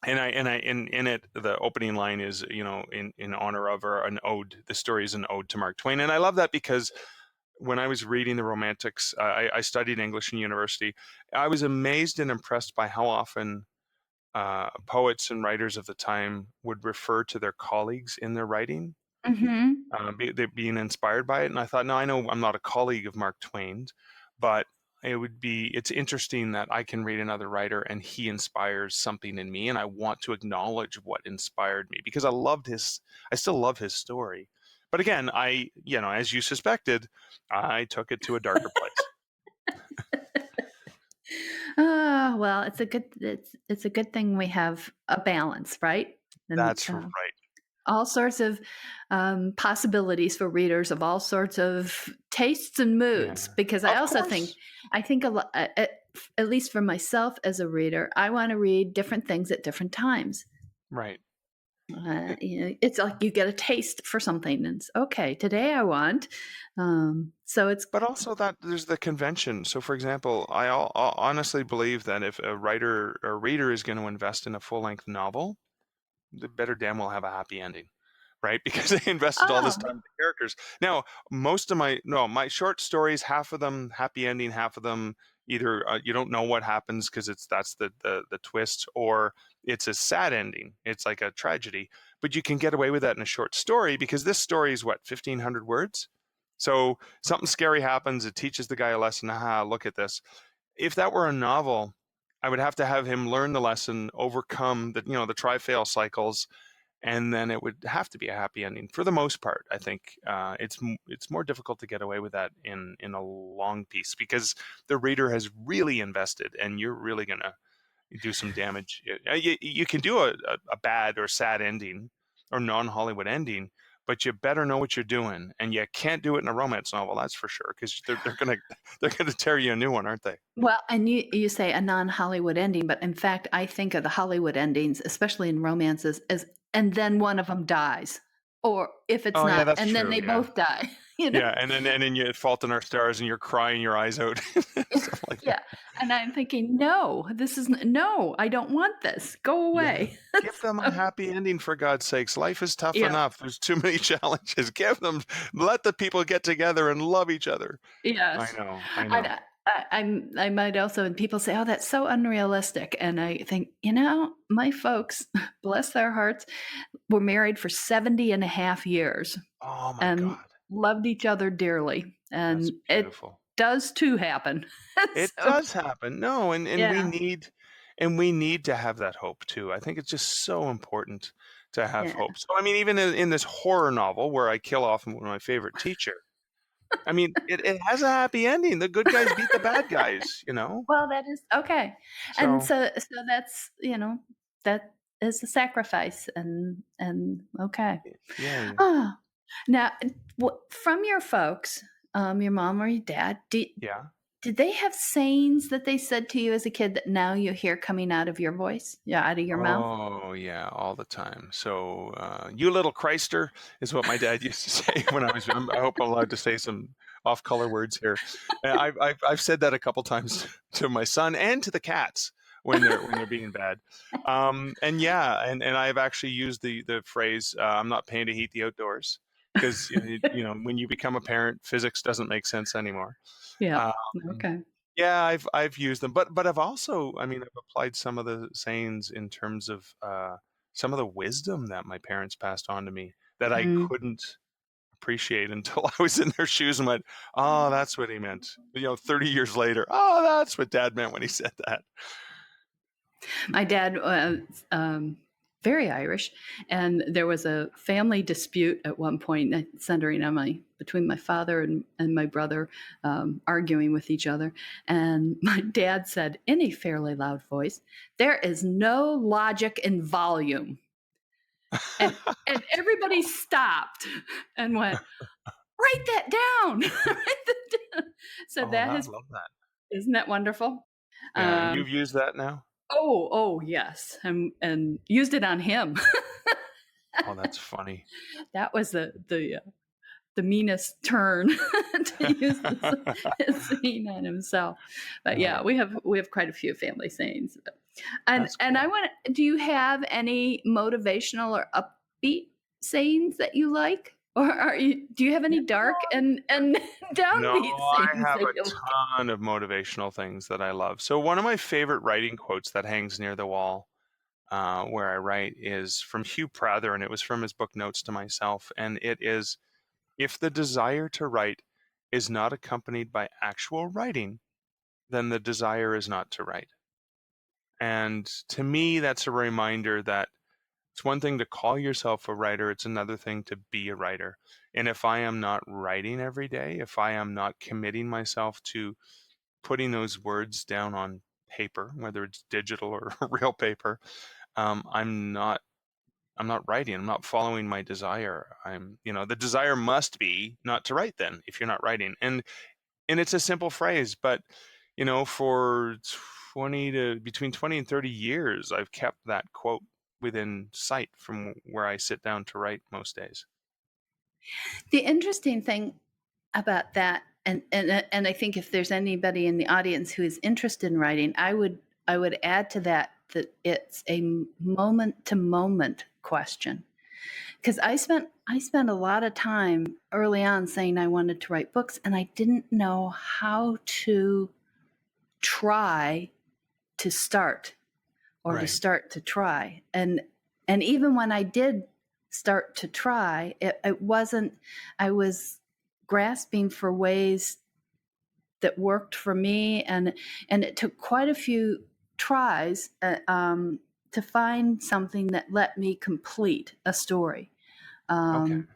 Speaker 2: in it, the opening line is, in honor of, or an ode. The story is an ode to Mark Twain. And I love that because when I was reading the Romantics, I studied English in university. I was amazed and impressed by how often poets and writers of the time would refer to their colleagues in their writing, being inspired by it. And I thought, no, I know I'm not a colleague of Mark Twain's, but it's interesting that I can read another writer and he inspires something in me, and I want to acknowledge what inspired me, because I still love his story. But again, as you suspected, I took it to a darker place.
Speaker 1: Well, it's a good thing we have a balance, right?
Speaker 2: And that's right.
Speaker 1: All sorts of possibilities for readers of all sorts of tastes and moods, because I also think a lot, at least for myself as a reader, I want to read different things at different times.
Speaker 2: Right.
Speaker 1: It's like you get a taste for something, and it's okay, today I want. But
Speaker 2: also that there's the convention. So, for example, I honestly believe that if a writer or reader is going to invest in a full-length novel, the better damn well have a happy ending, right? Because they invested all this time in the characters. Now, most of my short stories, half of them happy ending, half of them either you don't know what happens because that's the twist, or it's a sad ending. It's like a tragedy, but you can get away with that in a short story because this story is 1,500 words. So something scary happens. It teaches the guy a lesson. Aha, look at this. If that were a novel, I would have to have him learn the lesson, overcome the try-fail cycles, and then it would have to be a happy ending for the most part. I think it's more difficult to get away with that in a long piece because the reader has really invested, and you're really going to do some damage. You can do a bad or sad ending or non-Hollywood ending, but you better know what you're doing, and you can't do it in a romance novel, that's for sure, because they're gonna tear you a new one, aren't they?
Speaker 1: Well, and you say a non-Hollywood ending, but in fact, I think of the Hollywood endings, especially in romances, as and then one of them dies, or if it's not, and then they both die.
Speaker 2: Yeah, and then you Fault in Our Stars, and you're crying your eyes out. Stuff like
Speaker 1: Yeah. And I'm thinking, no, no, I don't want this. Go away.
Speaker 2: Yeah. Give them a happy ending, for God's sakes. Life is tough enough. There's too many challenges. Let the people get together and love each other.
Speaker 1: Yes.
Speaker 2: I know.
Speaker 1: I might also, and people say, oh, that's so unrealistic. And I think, my folks, bless their hearts, were married for 70 and a half years.
Speaker 2: Oh my God.
Speaker 1: Loved each other dearly. And
Speaker 2: that's beautiful.
Speaker 1: It does too happen.
Speaker 2: It does happen. No, and we need to have that hope too. I think it's just so important to have hope. So I mean, even in this horror novel where I kill off one of my favorite teacher, I mean, it has a happy ending. The good guys beat the bad guys,
Speaker 1: Well, that is okay. And so that's, that is a sacrifice, and okay.
Speaker 2: Yeah.
Speaker 1: Oh, now, from your folks, your mom or your dad, did they have sayings that they said to you as a kid that now you hear coming out of your voice? Yeah, out of your mouth?
Speaker 2: Oh, yeah, all the time. So, you little Christer is what my dad used to say when I hope I'm allowed to say some off-color words here. I've said that a couple times to my son and to the cats when they're being bad. And I've actually used the phrase, I'm not paying to heat the outdoors. Because, when you become a parent, physics doesn't make sense anymore.
Speaker 1: Yeah. Okay.
Speaker 2: Yeah, I've used them, but I've also, I've applied some of the sayings in terms of some of the wisdom that my parents passed on to me that I couldn't appreciate until I was in their shoes and went, oh, that's what he meant. 30 years later, oh, that's what Dad meant when he said that.
Speaker 1: My dad was very Irish, and there was a family dispute at one point centering on between my father and my brother arguing with each other. And my dad said in a fairly loud voice, "There is no logic in volume." And everybody stopped and went, "Write that down." Write that down. So I love that. Isn't that wonderful?
Speaker 2: Yeah, you've used that now?
Speaker 1: Oh, yes. And used it on him.
Speaker 2: Oh, that's funny.
Speaker 1: That was the meanest turn to use the saying on himself. But yeah, we have quite a few family sayings. And do you have any motivational or upbeat sayings that you like? Or do you have any dark and downbeat sayings?
Speaker 2: I have a ton of motivational things that I love. So one of my favorite writing quotes that hangs near the wall where I write is from Hugh Prather, and it was from his book Notes to Myself. And it is, if the desire to write is not accompanied by actual writing, then the desire is not to write. And to me, that's a reminder that it's one thing to call yourself a writer. It's another thing to be a writer. And if I am not writing every day, if I am not committing myself to putting those words down on paper, whether it's digital or real paper, I'm not writing. I'm not following my desire. The desire must be not to write then if you're not writing. And it's a simple phrase, but for between 20 and 30 years, I've kept that quote within sight from where I sit down to write most days.
Speaker 1: The interesting thing about that, and I think if there's anybody in the audience who is interested in writing, I would add to that it's a moment to moment question. Because I spent a lot of time early on saying I wanted to write books, and I didn't know how to try to start or to start to try. And even when I did start to try, it wasn't, I was grasping for ways that worked for me. And it took quite a few tries to find something that let me complete a story. And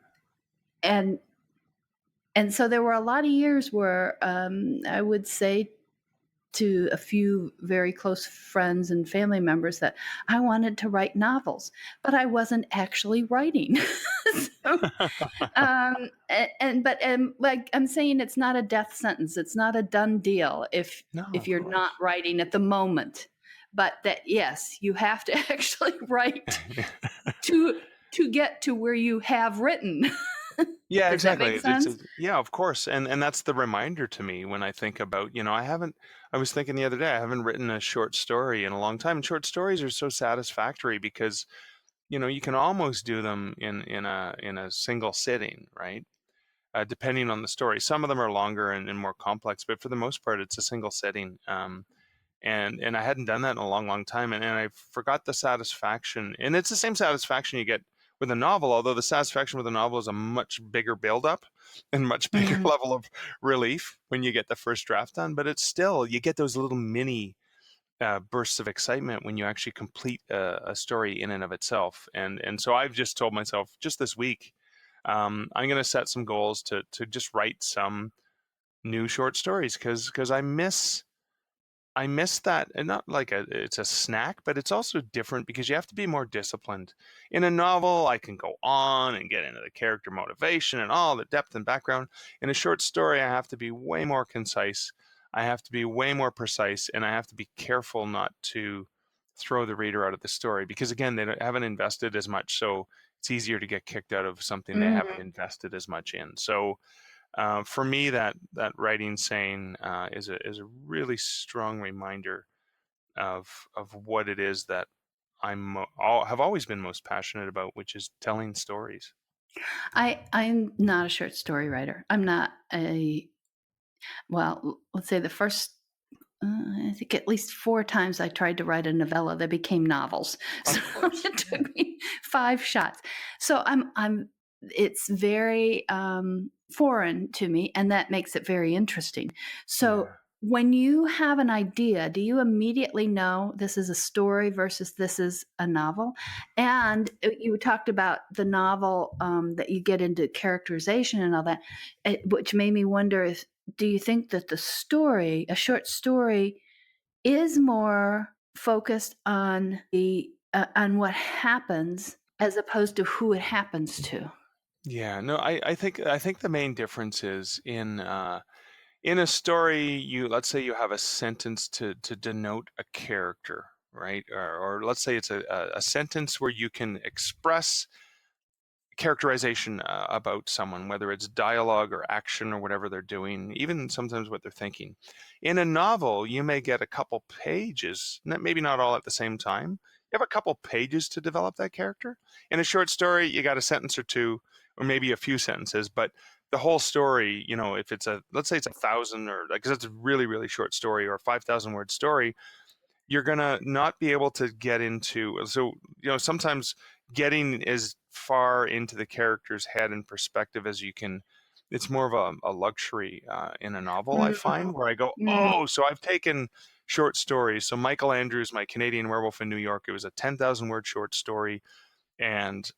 Speaker 1: so there were a lot of years where I would say to a few very close friends and family members that I wanted to write novels, but I wasn't actually writing. But like I'm saying, it's not a death sentence. It's not a done deal if you're not writing at the moment. But that, yes, you have to actually write to get to where you have written.
Speaker 2: Yeah,
Speaker 1: Does that
Speaker 2: exactly.
Speaker 1: make sense?
Speaker 2: Yeah, of course. And that's the reminder to me when I think about, I was thinking the other day, I haven't written a short story in a long time. And short stories are so satisfactory because, you can almost do them in a single sitting, right? Depending on the story. Some of them are longer and more complex, but for the most part, it's a single sitting. And I hadn't done that in a long, long time, and I forgot the satisfaction. And it's the same satisfaction you get with a novel, although the satisfaction with a novel is a much bigger buildup and much bigger level of relief when you get the first draft done. But it's still, you get those little mini bursts of excitement when you actually complete a story in and of itself. And so I've just told myself just this week, I'm going to set some goals to just write some new short stories because I miss that, and not like it's a snack, but it's also different because you have to be more disciplined. In a novel, I can go on and get into the character motivation and all the depth and background. In a short story, I have to be way more concise. I have to be way more precise, and I have to be careful not to throw the reader out of the story because, again, haven't invested as much, so it's easier to get kicked out of something they haven't invested as much in. So for me, that writing saying is a really strong reminder of what it is that have always been most passionate about, which is telling stories.
Speaker 1: I'm not a short story writer. I'm not let's say the first, I think at least 4 times I tried to write a novella that became novels.
Speaker 2: Of
Speaker 1: So
Speaker 2: course.
Speaker 1: it took me 5 shots. So it's very foreign to me, and that makes it very interesting. So
Speaker 2: Yeah.
Speaker 1: when you have an idea, do you immediately know this is a story versus this is a novel? And you talked about the novel, that you get into characterization and all that, which made me wonder if, do you think that a short story, is more focused on on what happens as opposed to who it happens to?
Speaker 2: Yeah, no, I think the main difference is in a story, let's say you have a sentence to denote a character, right? Or let's say it's a sentence where you can express characterization about someone, whether it's dialogue or action or whatever they're doing, even sometimes what they're thinking. In a novel, you may get a couple pages, maybe not all at the same time. You have a couple pages to develop that character. In a short story, you got a sentence or two, or maybe a few sentences, but the whole story, if it's let's say it's 1,000 or because it's a really, really short story or a 5,000 word story, you're going to not be able to get into. So, sometimes getting as far into the character's head and perspective as you can, it's more of a luxury in a novel, I find, where I go,
Speaker 1: Mm.
Speaker 2: oh, so I've taken short stories. So Michael Andrews, my Canadian Werewolf in New York, it was a 10,000 word short story. And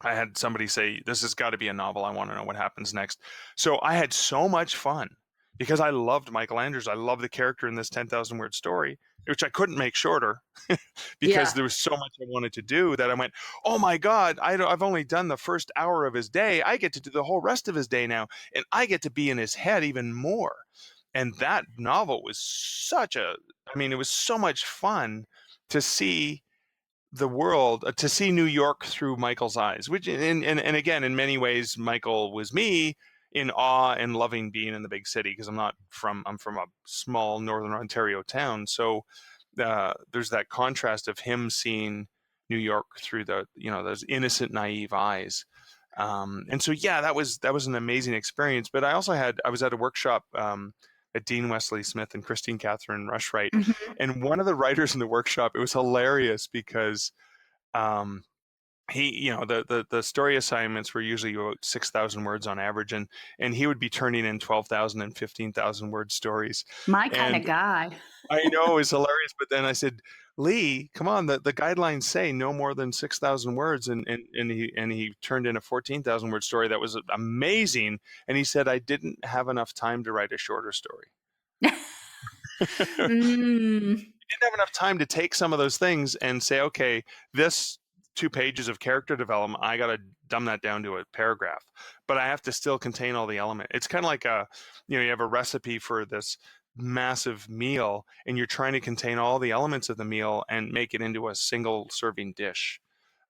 Speaker 2: I had somebody say, this has got to be a novel. I want to know what happens next. So I had so much fun because I loved Michael Andrews. I love the character in this 10,000 word story, which I couldn't make shorter because
Speaker 1: Yeah.
Speaker 2: there was so much I wanted to do that I went, oh my God, I've only done the first hour of his day. I get to do the whole rest of his day now. And I get to be in his head even more. And that novel was it was so much fun to see the world, to see New York through Michael's eyes, which, and again, in many ways, Michael was me in awe and loving being in the big city because I'm from a small Northern Ontario town. So there's that contrast of him seeing New York through those innocent, naive eyes. And so, yeah, that was an amazing experience. But I was at a workshop at Dean Wesley Smith and Christine Catherine Rushwright.
Speaker 1: Mhm.
Speaker 2: And one of the writers in the workshop, it was hilarious because um, the story assignments were usually about 6,000 words on average, and he would be turning in 12,000 and 15,000 word stories.
Speaker 1: My kind
Speaker 2: And
Speaker 1: of guy.
Speaker 2: I know it's hilarious, but then I said, Lee, come on, the guidelines say no more than 6,000 words, and he turned in a 14,000 word story that was amazing, and he said I didn't have enough time to write a shorter story.
Speaker 1: Mm.
Speaker 2: Didn't have enough time to take some of those things and say, okay, this 2 pages of character development, I got to dumb that down to a paragraph, but I have to still contain all the element. It's kind of like you have a recipe for this massive meal and you're trying to contain all the elements of the meal and make it into a single serving dish.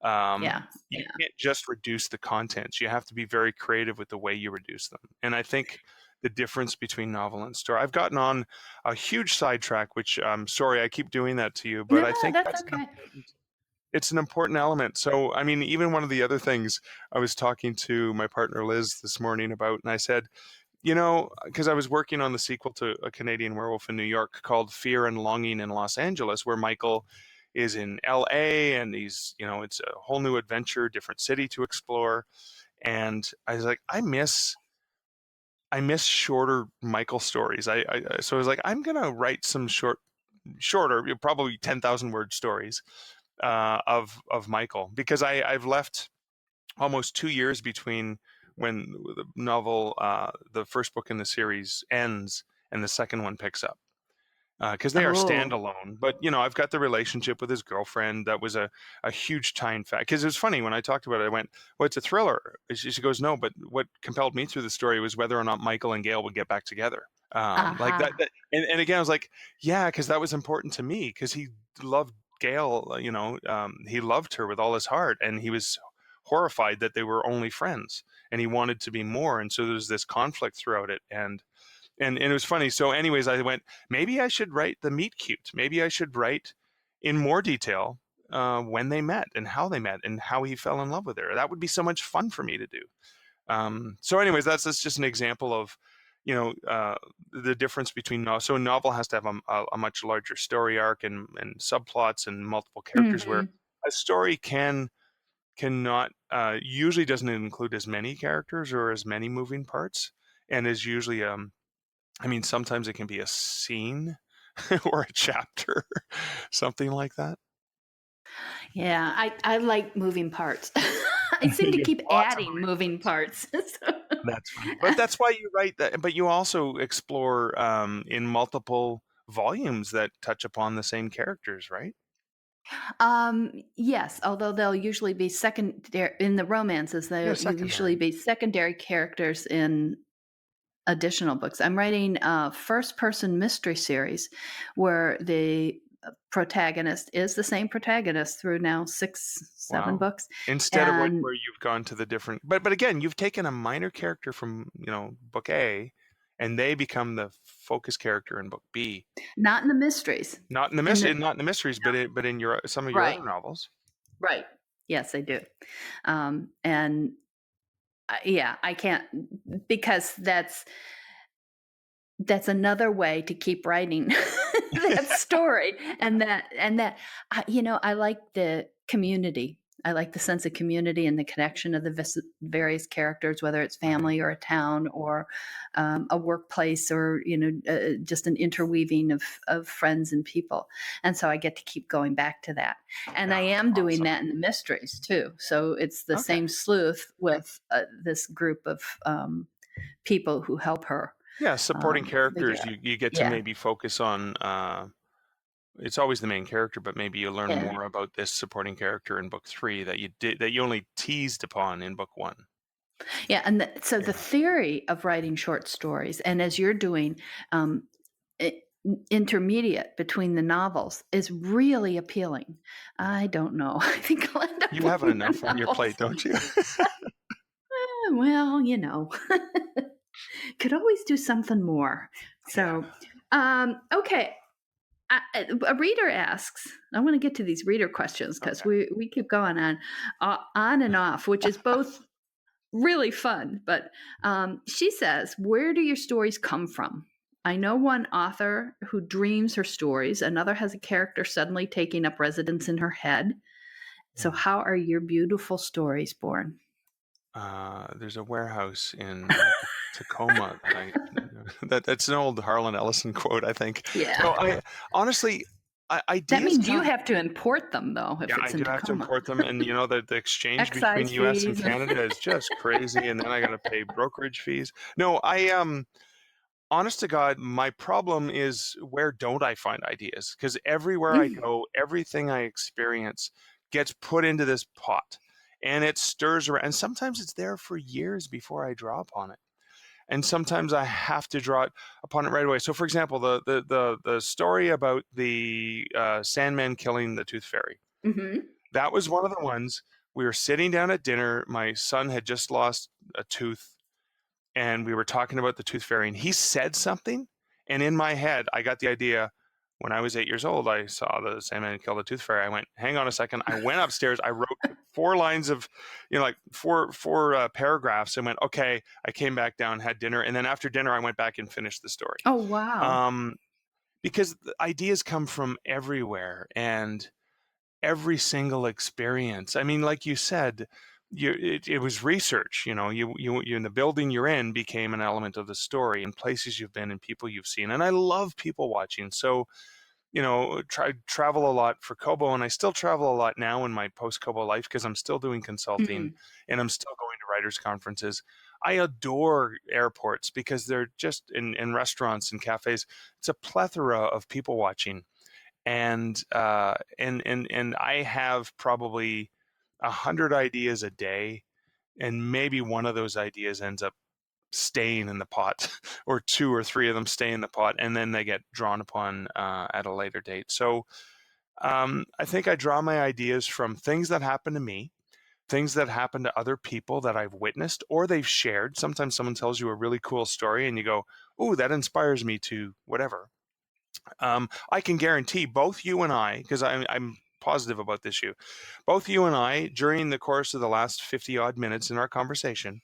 Speaker 2: You can't just reduce the contents. You have to be very creative with the way you reduce them. And I think the difference between novel and story, I've gotten on a huge sidetrack, which I'm sorry, I keep doing that to you, but I think
Speaker 1: that's okay.
Speaker 2: it's an important element. So, I mean, even one of the other things I was talking to my partner Liz this morning about, and I said, because I was working on the sequel to A Canadian Werewolf in New York called Fear and Longing in Los Angeles, where Michael is in LA and he's, it's a whole new adventure, different city to explore. And I was like, I miss shorter Michael stories. So I was like, I'm going to write some shorter, probably 10,000 word stories of Michael, because I've left almost 2 years between when the novel, the first book in the series ends and the second one picks up, because they are standalone. But I've got the relationship with his girlfriend that was a huge time factor. Because it was funny when I talked about it, I went, "Well, it's a thriller." She goes, "No, but what compelled me through the story was whether or not Michael and Gail would get back together." Like that and again, I was like, yeah, because that was important to me, because he loved Gail. He loved her with all his heart, and he was horrified that they were only friends, and he wanted to be more. And so there's this conflict throughout it, and it was funny. So anyways, I went, maybe I should write the meet cute. Maybe I should write in more detail when they met and how he fell in love with her. That would be so much fun for me to do. So anyways, that's just an example of the difference between so a novel has to have a much larger story arc and subplots and multiple characters, where a story cannot usually doesn't include as many characters or as many moving parts, and is usually sometimes it can be a scene or a chapter, something like that.
Speaker 1: Yeah, I like moving parts. I seem to keep adding moving parts.
Speaker 2: That's funny. But that's why you write that. But you also explore in multiple volumes that touch upon the same characters, right?
Speaker 1: Yes, although they'll usually be secondary in the romances. They'll usually be secondary characters in additional books. I'm writing a first-person mystery series where the protagonist is the same protagonist through now 7 books.
Speaker 2: Instead of where you've gone to the different, but again, you've taken a minor character from book A, and they become the focus character in book B.
Speaker 1: Not in the mysteries.
Speaker 2: Not in the mysteries, but in some of your other novels.
Speaker 1: Right. Yes, I do. And yeah, I can't, because that's another way to keep writing that story. And I like the community. I like the sense of community and the connection of the various characters, whether it's family or a town or a workplace, or just an interweaving of friends and people. And so I get to keep going back to that. And I am doing that in the mysteries too. So it's the same sleuth with this group of people who help her.
Speaker 2: Yeah, supporting characters. You get to maybe focus on. It's always the main character, but maybe you learn more about this supporting character in book 3 that you only teased upon in book 1.
Speaker 1: Yeah, and the theory of writing short stories, and as you're doing, intermediate between the novels, is really appealing. I don't know. I think I'll end up.
Speaker 2: You have enough on your plate, don't you?
Speaker 1: Well, could always do something more. So, okay. A reader asks, I want to get to these reader questions, because we keep going on and off, which is both really fun. But she says, where do your stories come from? I know one author who dreams her stories. Another has a character suddenly taking up residence in her head. So how are your beautiful stories born?
Speaker 2: There's a warehouse in Tacoma that's an old Harlan Ellison quote, I think.
Speaker 1: Yeah.
Speaker 2: So honestly, ideas.
Speaker 1: That means you have to import them, though. If it's in Tacoma.
Speaker 2: I do have to import them, and the exchange between U.S. and Canada is just crazy, and then I got to pay brokerage fees. No, honest to God, my problem is, where don't I find ideas? Because everywhere I go, everything I experience gets put into this pot. And it stirs around, and sometimes it's there for years before I draw upon it, and sometimes I have to draw upon it right away. So, for example, the story about the Sandman killing the Tooth Fairy, that was one of the ones we were sitting down at dinner. My son had just lost a tooth, and we were talking about the tooth fairy, and he said something, and in my head, I got the idea. When I was 8 years old, I saw the Sandman kill the tooth fairy. I went, hang on a second. I went upstairs. I wrote 4 lines of, like four paragraphs, and went, okay. I came back down, had dinner, and then after dinner, I went back and finished the story.
Speaker 1: Oh, wow.
Speaker 2: Because the ideas come from everywhere, and every single experience. I mean, like you said, it was research. You in the building you're in became an element of the story, and places you've been and people you've seen. And I love people watching. So, travel a lot for Kobo, and I still travel a lot now in my post-Kobo life because I'm still doing consulting and I'm still going to writers' conferences. I adore airports because they're just in restaurants and cafes. It's a plethora of people watching. And I have probably 100 ideas a day, and maybe one of those ideas ends up staying in the pot, or 2 or 3 of them stay in the pot, and then they get drawn upon at a later date. So I think I draw my ideas from things that happen to me, things that happen to other people that I've witnessed or they've shared. Sometimes someone tells you a really cool story, and you go, "Ooh, that inspires me to whatever." I can guarantee both you and I, because I'm positive about this, both you and I, during the course of the last 50 odd minutes in our conversation,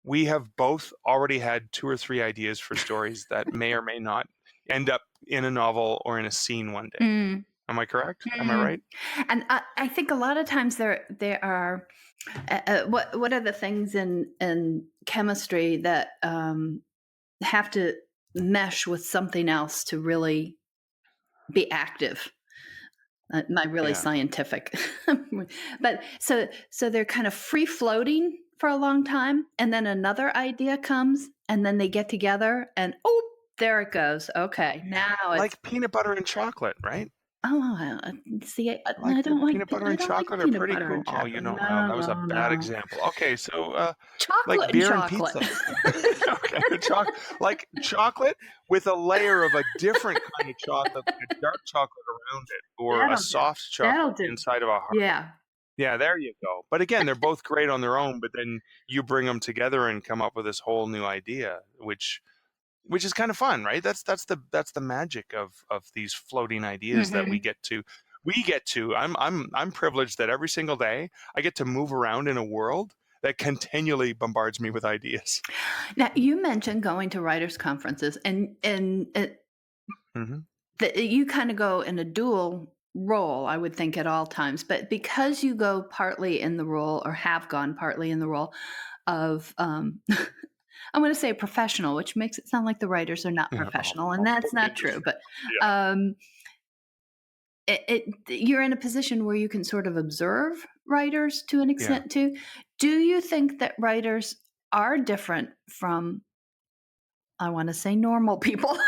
Speaker 2: we have both already had 2 or 3 ideas for stories that may or may not end up in a novel or in a scene one day. Am I correct? Am I right?
Speaker 1: And I think a lot of times there are what are the things in chemistry that have to mesh with something else to really be active. My really scientific, but so they're kind of free floating for a long time, and then another idea comes, and then they get together, and there it goes. Okay, now it's
Speaker 2: like peanut butter and chocolate, right?
Speaker 1: Oh, see, I don't like
Speaker 2: peanut butter and chocolate are pretty cool. Oh, you don't know. That was a bad example. Okay, so
Speaker 1: chocolate
Speaker 2: like beer and
Speaker 1: chocolate.
Speaker 2: pizza. Okay, like chocolate with a layer of a different kind of chocolate, like a dark chocolate around it, or a soft chocolate inside of a hard. Yeah, there you go. But again, they're both great on their own, but then you bring them together and come up with this whole new idea, which is kind of fun, right? That's the magic of these floating ideas that we get to. I'm privileged that every single day I get to move around in a world that continually bombards me with ideas.
Speaker 1: Now, you mentioned going to writers' conferences, and you kind of go in a dual role, I would think, at all times. But because you go partly in the role, or have gone partly in the role of I'm going to say professional, which makes it sound like the writers are not professional, and that's not true. But you're in a position where you can sort of observe writers to an extent too. Do you think that writers are different from, I want to say, normal people?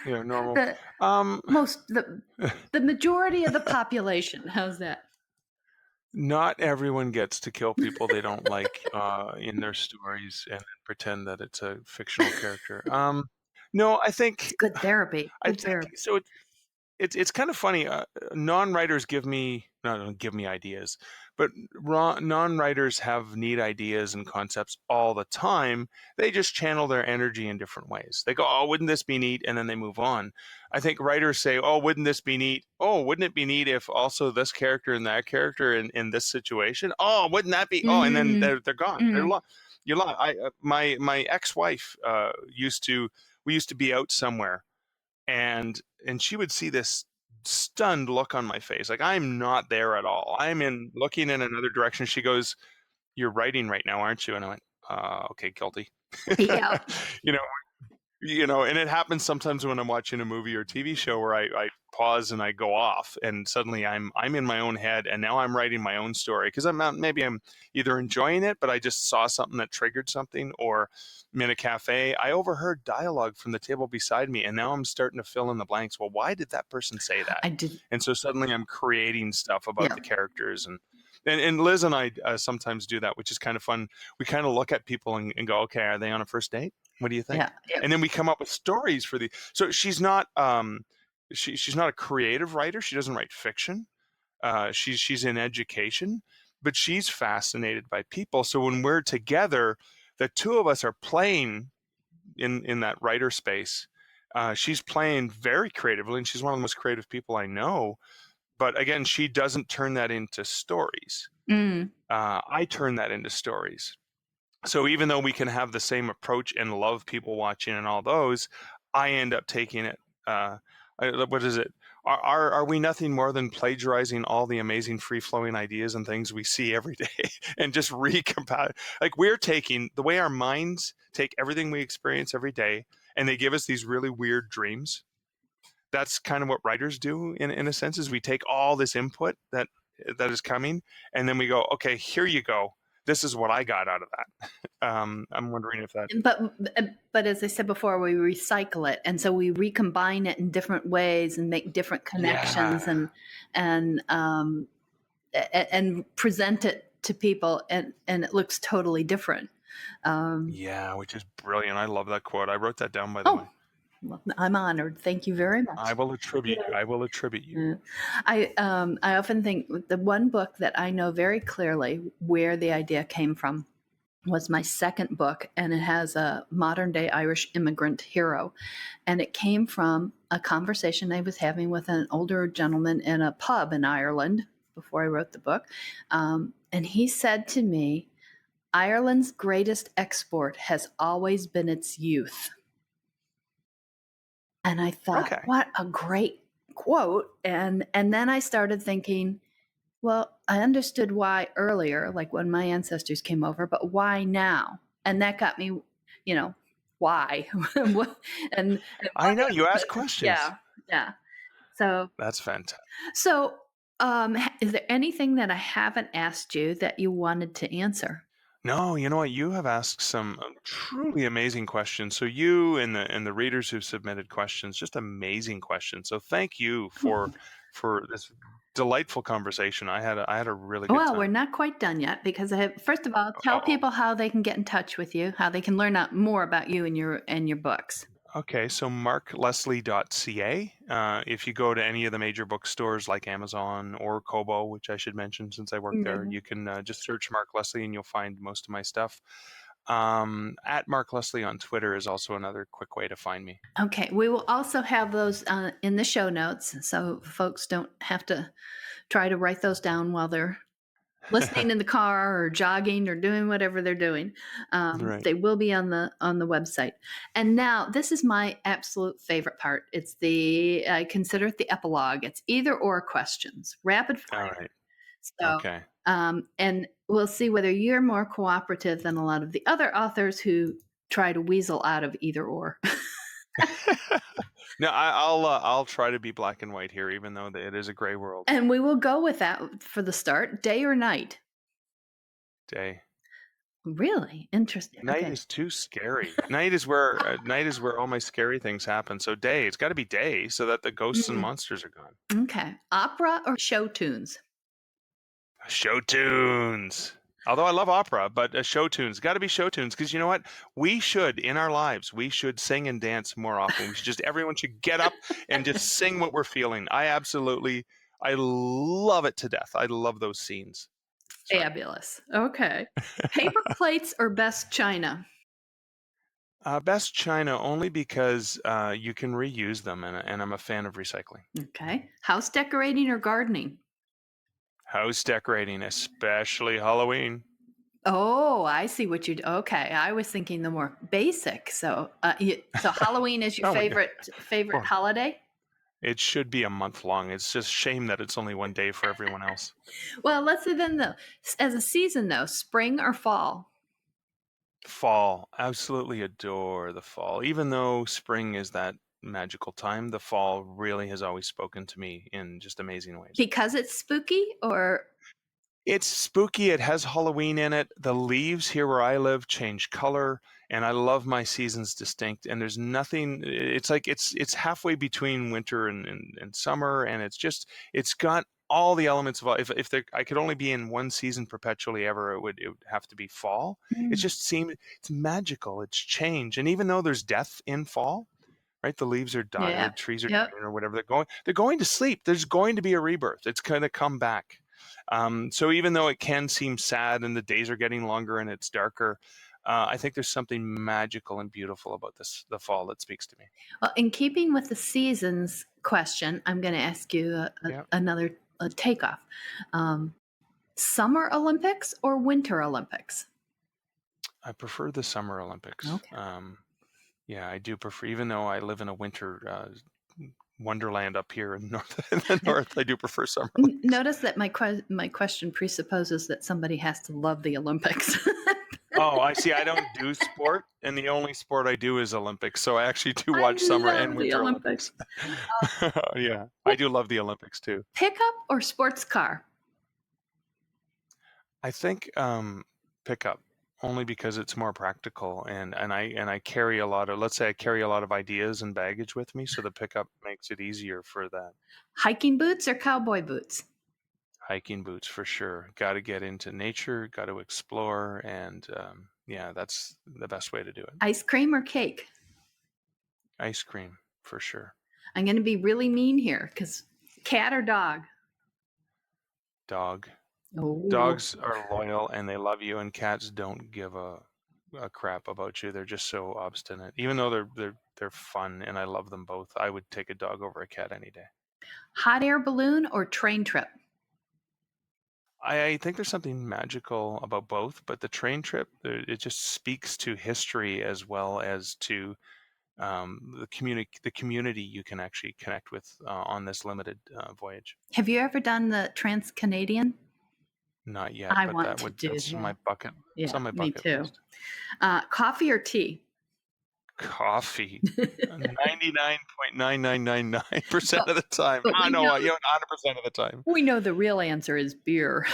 Speaker 2: Normal.
Speaker 1: The majority of the population. How's that?
Speaker 2: Not everyone gets to kill people they don't like in their stories and pretend that it's a fictional character. No, I think
Speaker 1: it's good therapy.
Speaker 2: So. It's kind of funny. Non-writers don't give me ideas, but non-writers have neat ideas and concepts all the time. They just channel their energy in different ways. They go, "Oh, wouldn't this be neat?" And then they move on. I think writers say, "Oh, wouldn't this be neat? Oh, wouldn't it be neat if also this character and that character in this situation? Oh, wouldn't that be?" Oh, and then they're gone. You're my ex-wife we used to be out somewhere. And she would see this stunned look on my face, like I'm not there at all. I'm looking in another direction. She goes, "You're writing right now, aren't you?" And I went, "Okay, guilty."
Speaker 1: Yeah.
Speaker 2: And it happens sometimes when I'm watching a movie or TV show where I pause and I go off, and suddenly I'm in my own head, and now I'm writing my own story because I'm either enjoying it, but I just saw something that triggered something, or I'm in a cafe, I overheard dialogue from the table beside me, and now I'm starting to fill in the blanks. Well, why did that person say that?
Speaker 1: I did.
Speaker 2: And so suddenly I'm creating stuff about the characters, and Liz and I sometimes do that, which is kind of fun. We kind of look at people and go, "Okay, are they on a first date? What do you think?" And then we come up with stories for so she's not she's not a creative writer. She doesn't write fiction. She's in education, but she's fascinated by people. So when we're together, the two of us are playing in that writer space. She's playing very creatively, and she's one of the most creative people I know. But again, she doesn't turn that into stories. I turn that into stories. So even though we can have the same approach and love people watching and all those, I end up taking it. What is it? Are we nothing more than plagiarizing all the amazing free-flowing ideas and things we see every day and just recompile? Like, we're taking the way our minds take everything we experience every day, and they give us these really weird dreams. That's kind of what writers do in a sense, is we take all this input that is coming, and then we go, okay, here you go. This is what I got out of that. I'm wondering if that.
Speaker 1: But as I said before, we recycle it, and so we recombine it in different ways and make different connections, and present it to people, and it looks totally different.
Speaker 2: Which is brilliant. I love that quote. I wrote that down, by the way.
Speaker 1: Well, I'm honored. Thank you very much.
Speaker 2: I will attribute you.
Speaker 1: I often think the one book that I know very clearly where the idea came from was my second book, and it has a modern-day Irish immigrant hero. And it came from a conversation I was having with an older gentleman in a pub in Ireland before I wrote the book. And he said to me, Ireland's greatest export has always been its youth. And I thought, what a great quote. And then I started thinking, well, I understood why earlier, like when my ancestors came over, but why now? And that got me, why? and
Speaker 2: I know, you ask questions.
Speaker 1: Yeah. So
Speaker 2: that's fantastic.
Speaker 1: So is there anything that I haven't asked you that you wanted to answer?
Speaker 2: No, you know what? You have asked some truly amazing questions. So you and the readers who've submitted questions, just amazing questions. So thank you for this delightful conversation. I had a really good time.
Speaker 1: Well, we're not quite done yet, because first of all, tell people how they can get in touch with you, how they can learn out more about you and your books.
Speaker 2: Okay, so markleslie.ca. If you go to any of the major bookstores like Amazon or Kobo, which I should mention since I work there, you can just search Mark Leslie and you'll find most of my stuff. At Mark Leslie on Twitter is also another quick way to find me.
Speaker 1: Okay, we will also have those in the show notes, so folks don't have to try to write those down while they're listening in the car or jogging or doing whatever they're doing.
Speaker 2: Right.
Speaker 1: They will be on the website. And now this is my absolute favorite part. It's I consider it the epilogue. It's either or questions, rapid fire.
Speaker 2: All right.
Speaker 1: So,
Speaker 2: okay.
Speaker 1: And we'll see whether you're more cooperative than a lot of the other authors who try to weasel out of either or.
Speaker 2: No, I'll try to be black and white here, even though it is a gray world.
Speaker 1: And we will go with that for the start. Day or night?
Speaker 2: Day.
Speaker 1: Really interesting.
Speaker 2: Night is too scary. Night is where all my scary things happen. So day, it's got to be day, so that the ghosts and monsters are gone.
Speaker 1: Okay. Opera or show tunes?
Speaker 2: Show tunes. Although I love opera, but show tunes. Got to be show tunes, because you know what? We should, in our lives, we should sing and dance more often. Everyone should get up and just sing what we're feeling. I love it to death. I love those scenes.
Speaker 1: Fabulous. Okay. Paper plates or best china?
Speaker 2: Best china, only because you can reuse them, and I'm a fan of recycling.
Speaker 1: Okay. House decorating or gardening?
Speaker 2: House decorating, especially Halloween.
Speaker 1: Oh, I see what you do. Okay, I was thinking the more basic. So, so Halloween is your favorite holiday?
Speaker 2: It should be a month long. It's just shame that it's only one day for everyone else.
Speaker 1: Well, let's say then, though, as a season, though, spring or fall?
Speaker 2: Fall. Absolutely adore the fall. Even though spring is that magical time, the fall really has always spoken to me in just amazing ways.
Speaker 1: Because it's spooky, or?
Speaker 2: It's spooky. It has Halloween in it. The leaves here where I live change color, and I love my seasons distinct. And there's nothing. It's like it's halfway between winter and summer, and it's got all the elements of. If I could only be in one season perpetually ever, it would have to be fall. It just seems it's magical. It's change, and even though there's death in fall, right? The leaves are dying, the trees are dying, or whatever. They're going to sleep. There's going to be a rebirth. It's going to come back. So even though it can seem sad and the days are getting longer and it's darker, I think there's something magical and beautiful about the fall that speaks to me.
Speaker 1: Well, in keeping with the seasons question, I'm going to ask you another takeoff. Summer Olympics or Winter Olympics?
Speaker 2: I prefer the Summer Olympics.
Speaker 1: Okay.
Speaker 2: Yeah, I do prefer, even though I live in a winter wonderland up here in the north, I do prefer Summer Olympics.
Speaker 1: Notice that my question presupposes that somebody has to love the Olympics.
Speaker 2: Oh, I see. I don't do sport, and the only sport I do is Olympics. So I actually do watch Summer and Winter Olympics. Yeah, I do love the Olympics too.
Speaker 1: Pickup or sports car?
Speaker 2: I think pickup, only because it's more practical, and I carry a lot of, let's say I carry a lot of ideas and baggage with me, so the pickup makes it easier for that.
Speaker 1: Hiking boots or cowboy boots?
Speaker 2: Hiking boots for sure. Got to get into nature, got to explore, and yeah, that's the best way to do it.
Speaker 1: Ice cream or cake?
Speaker 2: Ice cream for sure.
Speaker 1: I'm going to be really mean here, because cat or dog?
Speaker 2: Dog.
Speaker 1: Oh.
Speaker 2: Dogs are loyal and they love you, and cats don't give a crap about you. They're just so obstinate. Even though they're fun and I love them both, I would take a dog over a cat any day.
Speaker 1: Hot air balloon or train trip?
Speaker 2: I think there's something magical about both, but the train trip, it just speaks to history as well as to the community you can actually connect with on this limited voyage.
Speaker 1: Have you ever done the Trans-Canadian?
Speaker 2: Not yet.
Speaker 1: I want to do
Speaker 2: that's
Speaker 1: that.
Speaker 2: my bucket.
Speaker 1: Yeah,
Speaker 2: it's on my
Speaker 1: me
Speaker 2: bucket
Speaker 1: too.
Speaker 2: list.
Speaker 1: Coffee or tea?
Speaker 2: Coffee. 99.9999% of the time.
Speaker 1: But
Speaker 2: I
Speaker 1: we
Speaker 2: know,
Speaker 1: know-
Speaker 2: 100% of the time.
Speaker 1: We know the real answer is beer.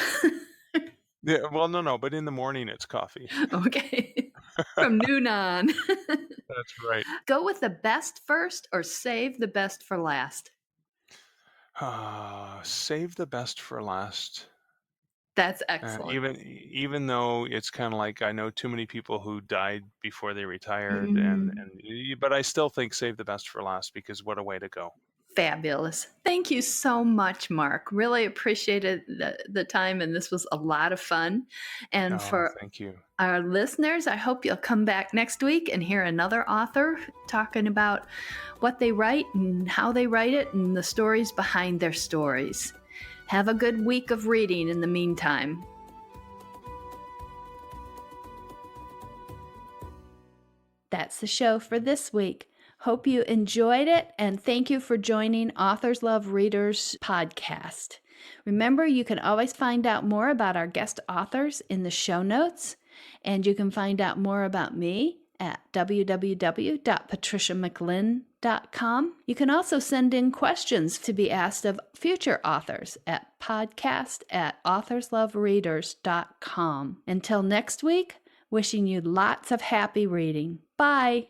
Speaker 2: Yeah, well, no, but in the morning it's coffee.
Speaker 1: Okay. From noon on.
Speaker 2: That's right.
Speaker 1: Go with the best first or save the best for last?
Speaker 2: Save the best for last.
Speaker 1: That's excellent.
Speaker 2: Even though it's kind of like, I know too many people who died before they retired, but I still think save the best for last, because what a way to go.
Speaker 1: Fabulous. Thank you so much, Mark. Really appreciated the time, and this was a lot of fun. And for
Speaker 2: thank you.
Speaker 1: Our listeners, I hope you'll come back next week and hear another author talking about what they write and how they write it and the stories behind their stories. Have a good week of reading in the meantime. That's the show for this week. Hope you enjoyed it, and thank you for joining Authors Love Readers podcast. Remember, you can always find out more about our guest authors in the show notes, and you can find out more about me at www.patriciamclinn.com. You can also send in questions to be asked of future authors at podcast@authorslovereaders.com. Until next week, wishing you lots of happy reading. Bye.